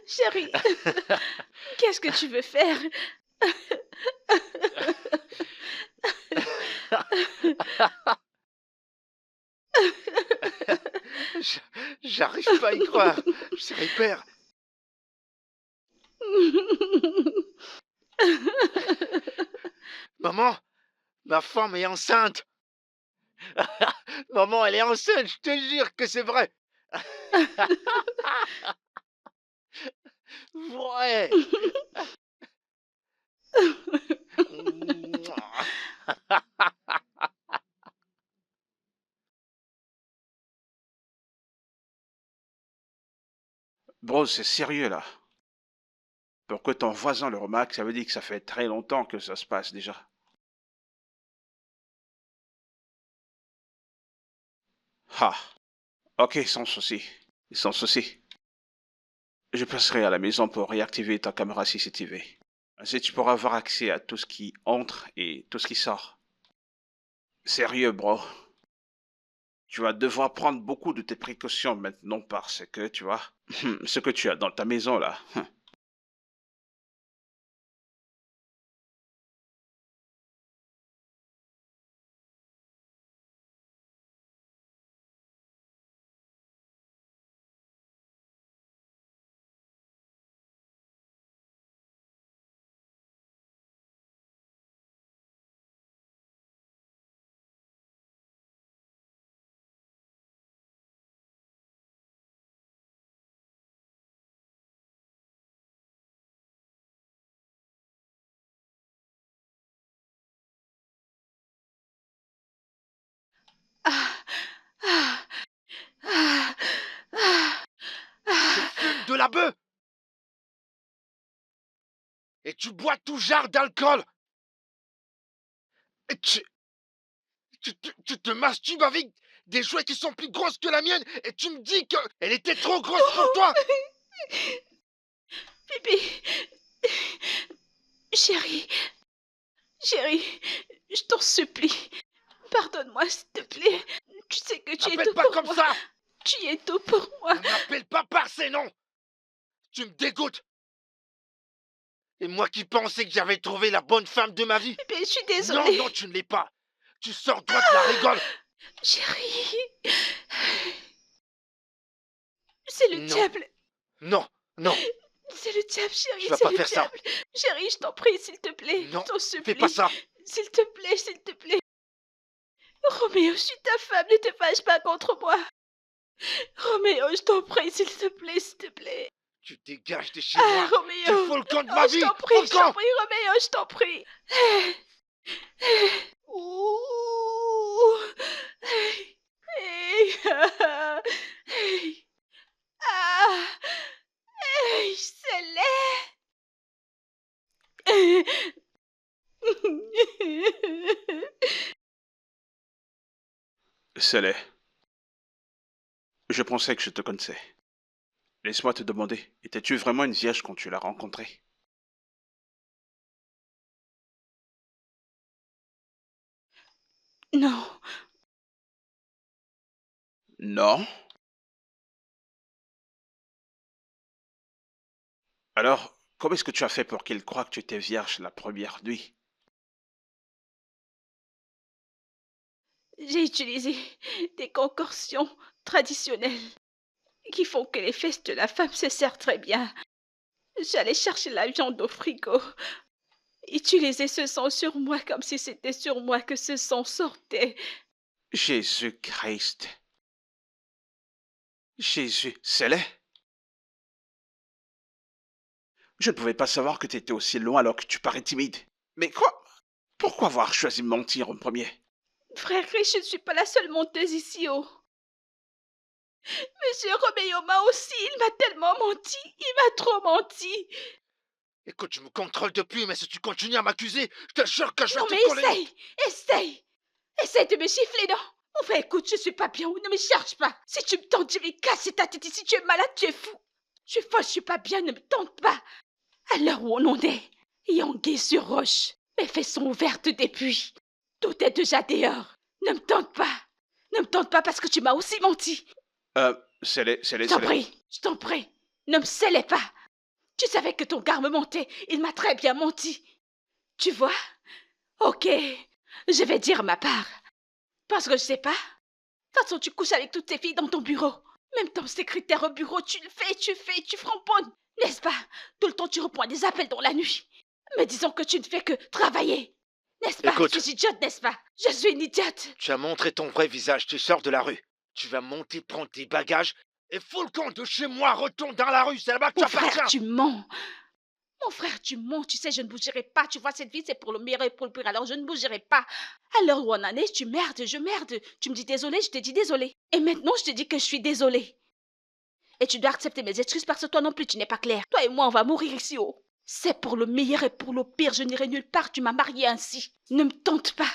Chérie, qu'est-ce que tu veux faire? J'arrive pas à y croire. Chérie père. Maman, ma femme est enceinte. Maman, elle est enceinte, je te jure que c'est vrai. Ouais. Bro, c'est sérieux là. Pour que ton voisin le remarque, ça veut dire que ça fait très longtemps que ça se passe déjà. Ah, ok, sans souci. Sans souci. Je passerai à la maison pour réactiver ta caméra CCTV. Ainsi, tu pourras avoir accès à tout ce qui entre et tout ce qui sort. Sérieux, bro. Tu vas devoir prendre beaucoup de tes précautions maintenant parce que, tu vois, ce que tu as dans ta maison là. Ah, ah, ah, ah, Tu ah. fumes de la bœuf. Et tu bois tout genre d'alcool. Et tu te masturbes avec des jouets qui sont plus grosses que la mienne. Et tu me dis qu'elle était trop grosse pour toi. Bébé, chérie, chérie, je t'en supplie. Pardonne-moi, s'il te plaît. Tu sais que tu es M'appelle tout pas pour comme moi. ça. Tu es tout pour moi. Ne m'appelle pas par ces noms. Tu me dégoûtes. Et moi qui pensais que j'avais trouvé la bonne femme de ma vie. Bébé, je suis Non, désolée. non, tu ne l'es pas. Tu sors droit de la rigole. Chérie, c'est le Non. diable. Non, non, C'est le diable, chérie, tu vas c'est pas le faire ça. diable. Chérie, je t'en prie, s'il te plaît. Non, Je t'en supplie. fais pas ça. S'il te plaît, s'il te plaît. Roméo, je suis ta femme, ne te fâche pas contre moi. Roméo, je t'en prie, s'il te plaît, s'il te plaît. Tu dégages de chez Ah, moi. Roméo. Tu fous le camp de ma Je vie. t'en Fous prie, le je t'en camp. prie, Roméo, je t'en prie. Ouh. Hey. Hey. Hey. Ah. Hey, c'est laid. Célé, je pensais que je te connaissais. Laisse-moi te demander, étais-tu vraiment une vierge quand tu l'as rencontrée? Non, Non? Alors, comment est-ce que tu as fait pour qu'il croie que tu étais vierge la première nuit? j'ai utilisé des concoctions traditionnelles qui font que les fesses de la femme se serrent très bien. J'allais chercher la viande au frigo, utiliser ce sang sur moi comme si c'était sur moi que ce sang sortait. Jésus-Christ. Jésus, Célé? Je ne pouvais pas savoir que tu étais aussi loin alors que tu parais timide. Mais quoi? Pourquoi avoir choisi de mentir en premier? Frère Rich, je ne suis pas la seule menteuse ici, oh. Monsieur Roméo m'a aussi, il m'a tellement menti, il m'a trop menti. Écoute, je me contrôle depuis, mais si tu continues à m'accuser, je te jure que je vais Non te mais coller. essaye de me gifler, non? Enfin écoute, je suis pas bien ou ne me cherche pas. Si tu me tentes, je vais casser ta tête ici, tu es malade, tu es fou. Tu es folle, je suis pas bien, ne me tente pas. À l'heure où on en est, Yangué sur roche, mes fesses sont ouvertes depuis. Tout est déjà dehors. Ne me tente pas. Ne me tente pas parce que tu m'as aussi menti. Célé, Je t'en prie, ne me scellez pas. Tu savais que ton gars me mentait. Il m'a très bien menti. Tu vois? Ok, je vais dire ma part. Parce que je sais pas. De toute façon, tu couches avec toutes ces filles dans ton bureau. Même ton secrétaire au bureau, tu le fais, tu framponnes. N'est-ce pas? Tout le temps, tu reprends des appels dans la nuit. Me disant que tu ne fais que travailler. N'est-ce pas? Écoute. Je suis idiote, n'est-ce pas? Je suis une idiote. Tu as montré ton vrai visage, tu sors de la rue. Tu vas monter, prendre tes bagages et fous le camp de chez moi, retourne dans la rue, c'est là-bas que tu Mon frère, appartiens. tu mens. Mon frère, tu mens. Tu sais, je ne bougerai pas. Tu vois, cette vie, c'est pour le meilleur et pour le pire. Alors, je ne bougerai pas. À l'heure où on en est, tu merdes, je merde. Tu me dis désolé, je te dis désolé. Et maintenant, je te dis que je suis désolée. Et tu dois accepter mes excuses parce que toi non plus, tu n'es pas clair. Toi et moi, on va mourir ici haut. C'est pour le meilleur et pour le pire. Je n'irai nulle part. Tu m'as mariée ainsi. Ne me tente pas.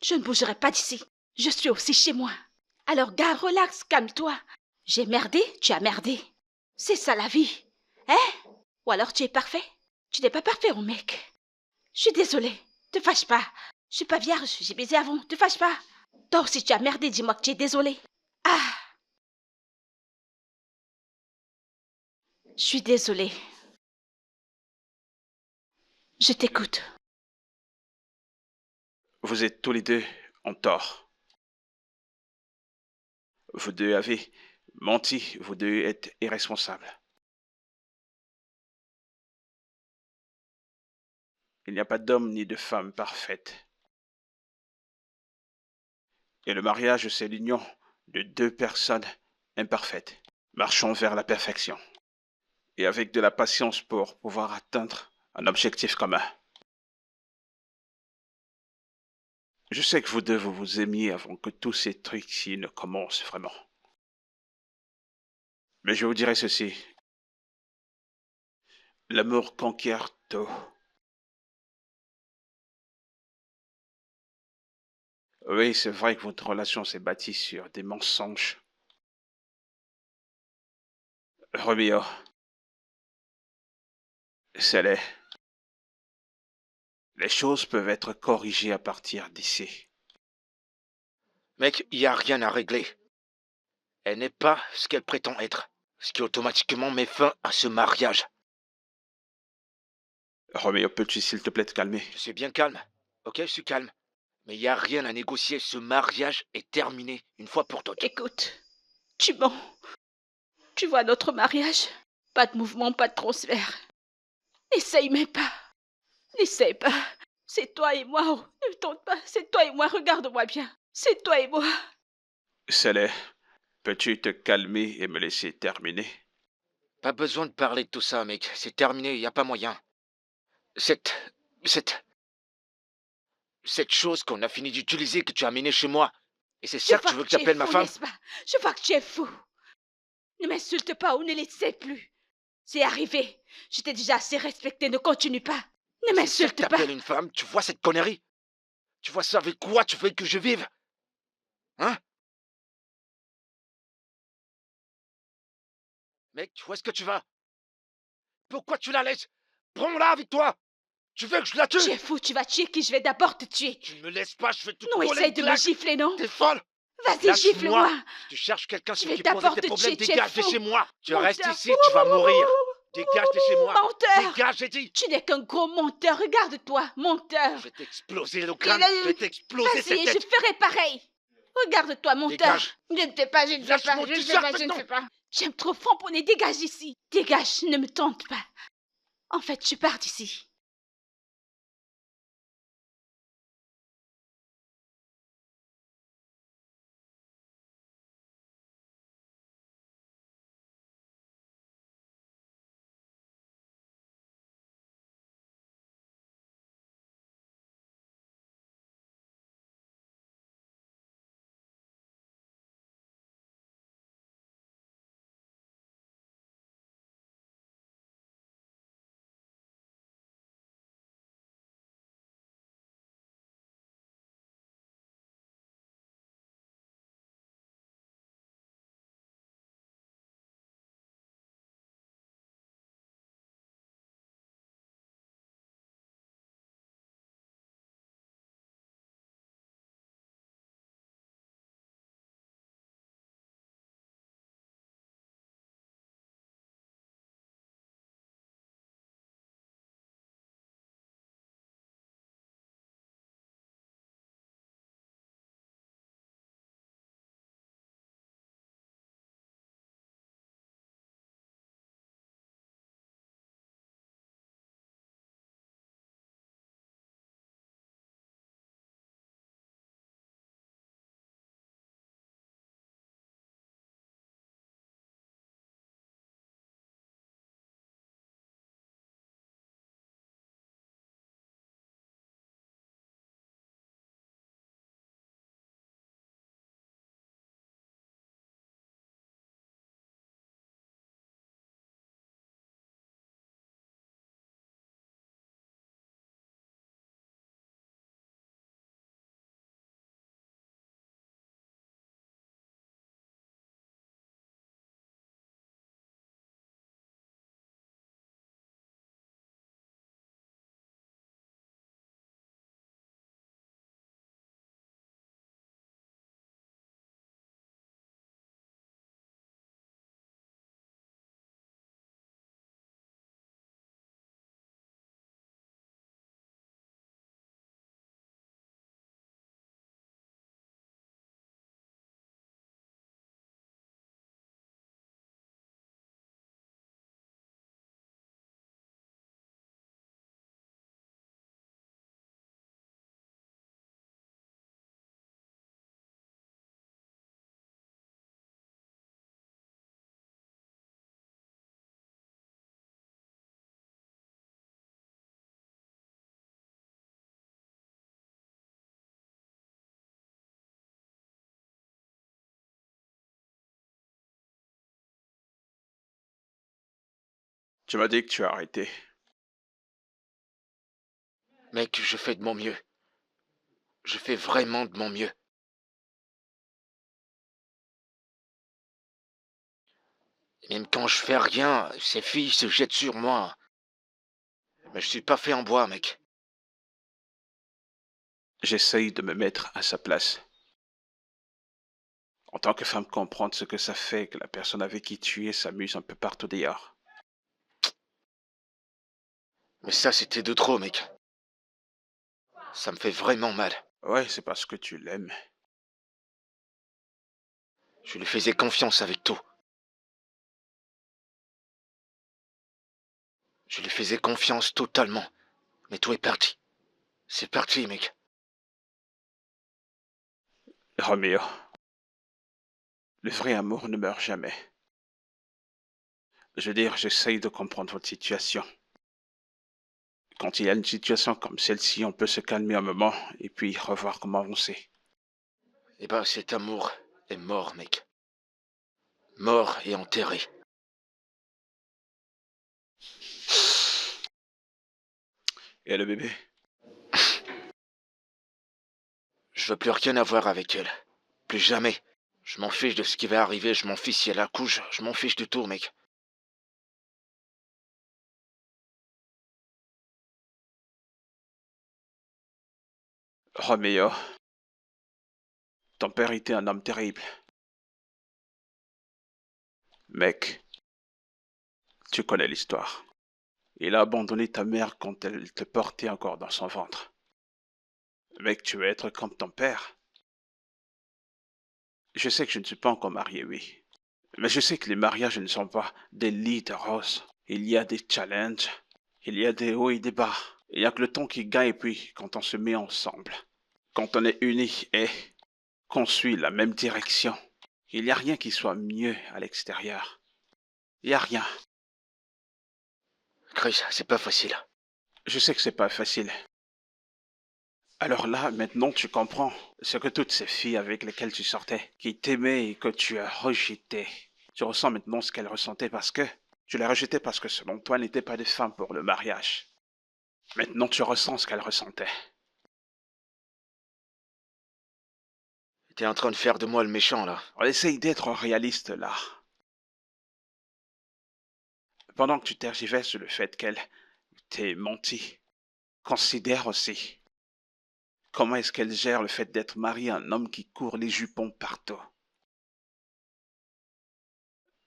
Je ne bougerai pas d'ici. Je suis aussi chez moi. Alors, gars, relax, calme-toi. J'ai merdé, tu as merdé. C'est ça la vie. Hein? Ou alors tu es parfait? Tu n'es pas parfait, mon mec. Je suis désolée. Te fâche pas. Je suis pas vierge. J'ai baisé avant. Te fâche pas. Toi aussi, tu as merdé. Dis-moi que tu es désolée. Ah! Je suis désolée. Je t'écoute. Vous êtes tous les deux en tort. Vous deux avez menti, vous deux êtes irresponsables. Il n'y a pas d'homme ni de femme parfaite. Et le mariage, c'est l'union de deux personnes imparfaites, marchant vers la perfection. Et avec de la patience pour pouvoir atteindre un objectif commun. Je sais que vous deux, vous vous aimiez avant que tous ces trucs-ci ne commencent vraiment. Mais je vous dirai ceci. L'amour conquiert tout. Oui, c'est vrai que votre relation s'est bâtie sur des mensonges. Romeo, c'est les choses peuvent être corrigées à partir d'ici. Mec, il n'y a rien à régler. Elle n'est pas ce qu'elle prétend être, ce qui automatiquement met fin à ce mariage. Romeo, peux-tu s'il te plaît te calmer? Je suis bien calme, ok, je suis calme. Mais il n'y a rien à négocier, ce mariage est terminé une fois pour toutes. Écoute, tu mens. Tu vois notre mariage? Pas de mouvement, pas de transfert. N'essaye même pas. N'essaye pas. C'est toi et moi. Oh, ne me tente pas. C'est toi et moi. Regarde-moi bien. C'est toi et moi. Célé, peux-tu te calmer et me laisser terminer? Pas besoin de parler de tout ça, mec. C'est terminé, y a pas moyen. Cette chose qu'on a fini d'utiliser, que tu as amenée chez moi. Et c'est ça que tu veux que j'appelle ma femme? N'est-ce pas? Je vois que tu es fou. Ne m'insulte pas ou ne l'essaie plus. C'est arrivé. Je t'ai déjà assez respecté. Ne continue pas. Ne C'est ça que m'insulte pas. t'appelles une femme? Tu vois cette connerie? Tu vois ça avec quoi tu veux que je vive? Hein? Mec, tu vois ce que tu vas? Pourquoi tu la laisses? Prends-la avec toi! Tu veux que je la tue? Tu es fou. Tu vas tuer qui? Je vais d'abord te tuer. Tu ne me laisses pas, je vais te Non, coller essaye une de me claque. gifler, non? T'es folle! Vas-y, Lâche-moi. gifle-moi. Si tu cherches quelqu'un Je sur vais qui poser d'abord tes te problèmes, tuer, tu es dégage de fou. chez moi! Tu Menteur. restes ici, tu vas mourir! Dégage de chez moi! Menteur. Dégage, j'ai dit! Tu n'es qu'un gros menteur. Regarde-toi, menteur. Je vais t'exploser le crâne! Je vais t'exploser cette Vas-y, je tête! ferai pareil. Regarde-toi, menteur. Dégage. Je ne fais pas, je ne fais Lâche pas, mon je ne fais t-shirt pas, je ne maintenant. fais pas. J'aime trop framponner. Dégage ici. Dégage, ne me tente pas. En fait, je pars d'ici. Tu m'as dit que tu as arrêté. Mec, je fais de mon mieux. Je fais vraiment de mon mieux. Même quand je fais rien, ces filles se jettent sur moi. Mais je suis pas fait en bois, mec. J'essaye de me mettre à sa place. En tant que femme, comprendre ce que ça fait que la personne avec qui tu es s'amuse un peu partout dehors. Mais ça, c'était de trop, mec. Ça me fait vraiment mal. Ouais, c'est parce que tu l'aimes. Je lui faisais confiance avec tout. Je lui faisais confiance totalement. Mais tout est parti. C'est parti, mec. Roméo, le vrai amour ne meurt jamais. Je veux dire, j'essaye de comprendre votre situation. Quand il y a une situation comme celle-ci, on peut se calmer un moment et puis revoir comment avancer. Eh ben, cet amour est mort, mec. Mort et enterré. Et le bébé? Je veux plus rien avoir avec elle. Plus jamais. Je m'en fiche de ce qui va arriver, je m'en fiche si elle accouche, je m'en fiche de tout, mec. Roméo, ton père était un homme terrible. Mec, tu connais l'histoire. Il a abandonné ta mère quand elle te portait encore dans son ventre. Mec, tu veux être comme ton père. Je sais que je ne suis pas encore marié, oui. Mais je sais que les mariages ne sont pas des lits de roses. Il y a des challenges. Il y a des hauts et des bas. Il n'y a que le temps qui gagne, et puis quand on se met ensemble. Quand on est unis et qu'on suit la même direction. Il n'y a rien qui soit mieux à l'extérieur. Il n'y a rien. Chris, c'est pas facile. Je sais que c'est pas facile. Alors là, maintenant, tu comprends ce que toutes ces filles avec lesquelles tu sortais, qui t'aimaient et que tu as rejetées. Tu ressens maintenant ce qu'elles ressentaient parce que tu les rejetais parce que selon toi, elles n'étaient pas des femmes pour le mariage. Maintenant, tu ressens ce qu'elles ressentaient. T'es en train de faire de moi le méchant, là. On essaye d'être réaliste là. Pendant que tu tergiverses sur le fait qu'elle t'ait menti, considère aussi comment est-ce qu'elle gère le fait d'être mariée à un homme qui court les jupons partout.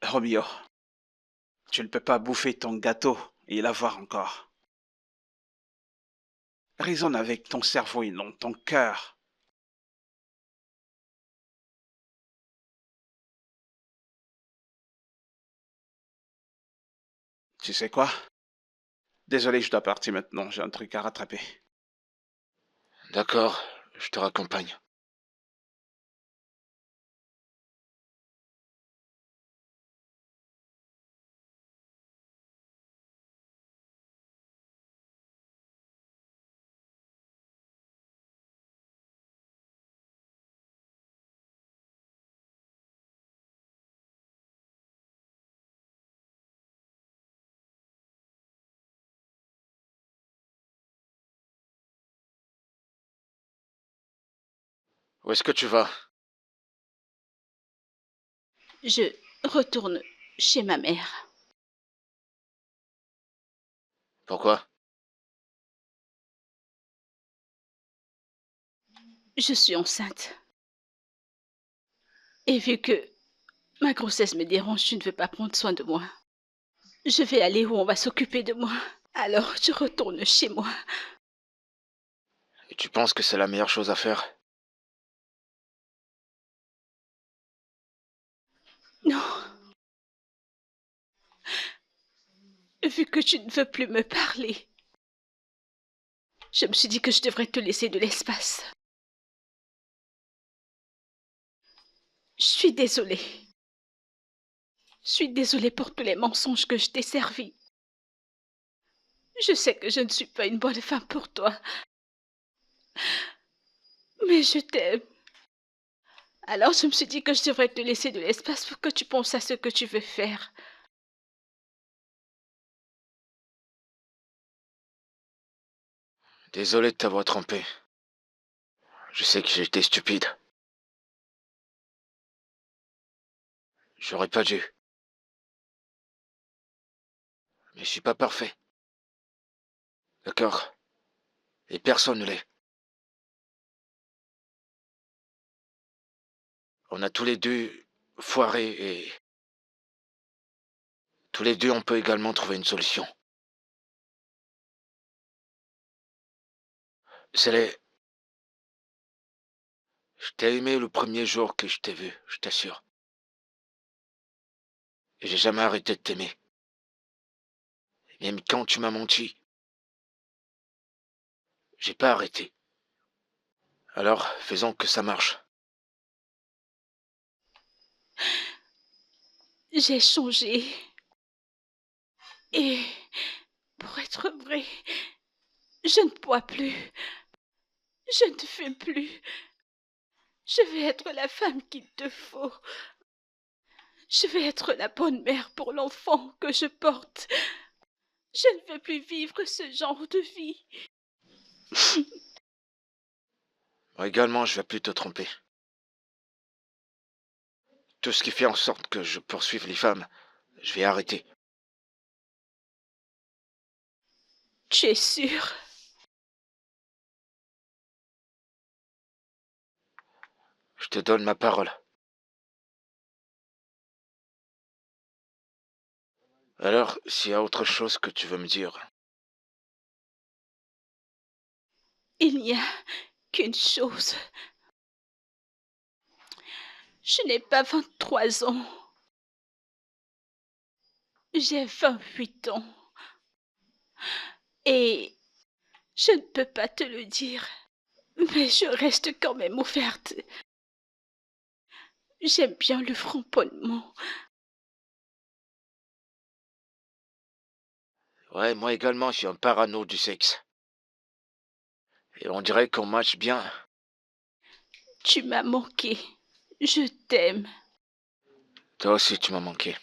Roméo, tu ne peux pas bouffer ton gâteau et l'avoir encore. Raisonne avec ton cerveau et non ton cœur. Tu sais quoi? Désolé, je dois partir maintenant, j'ai un truc à rattraper. D'accord, je te raccompagne. Où est-ce que tu vas? Je retourne chez ma mère. Pourquoi? Je suis enceinte. Et vu que ma grossesse me dérange, je ne veux pas prendre soin de moi. Je vais aller où on va s'occuper de moi. Alors je retourne chez moi. Et tu penses que c'est la meilleure chose à faire? Non. Vu que tu ne veux plus me parler, je me suis dit que je devrais te laisser de l'espace. Je suis désolée. Je suis désolée pour tous les mensonges que je t'ai servis. Je sais que je ne suis pas une bonne femme pour toi. Mais je t'aime. Alors je me suis dit que je devrais te laisser de l'espace pour que tu penses à ce que tu veux faire. Désolé de t'avoir trompé. Je sais que j'ai été stupide. J'aurais pas dû. Mais je suis pas parfait. D'accord? Et personne ne l'est. On a tous les deux foiré et... tous les deux on peut également trouver une solution. C'est les... Je t'ai aimé le premier jour que je t'ai vu, je t'assure. Et j'ai jamais arrêté de t'aimer. Même quand tu m'as menti, j'ai pas arrêté. Alors, faisons que ça marche. J'ai changé. Et pour être vrai, je ne bois plus. Je ne fume plus. Je vais être la femme qu'il te faut. Je vais être la bonne mère pour l'enfant que je porte. Je ne veux plus vivre ce genre de vie. Moi également, je vais plus te tromper. Tout ce qui fait en sorte que je poursuive les femmes, je vais arrêter. Tu es sûr? Je te donne ma parole. Alors, s'il y a autre chose que tu veux me dire... Il n'y a qu'une chose. Je n'ai pas 23 ans. J'ai 28 ans. Et je ne peux pas te le dire, mais je reste quand même ouverte. J'aime bien le framponnement. Ouais, moi également, je suis un parano du sexe. Et on dirait qu'on matche bien. Tu m'as manqué. Je t'aime. Toi aussi, tu m'as manqué.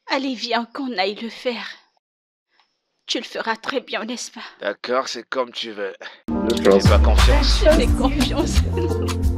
Allez, viens qu'on aille le faire. Tu le feras très bien, n'est-ce pas? D'accord, c'est comme tu veux. Confiance. Fais pas confiance. Je fais confiance.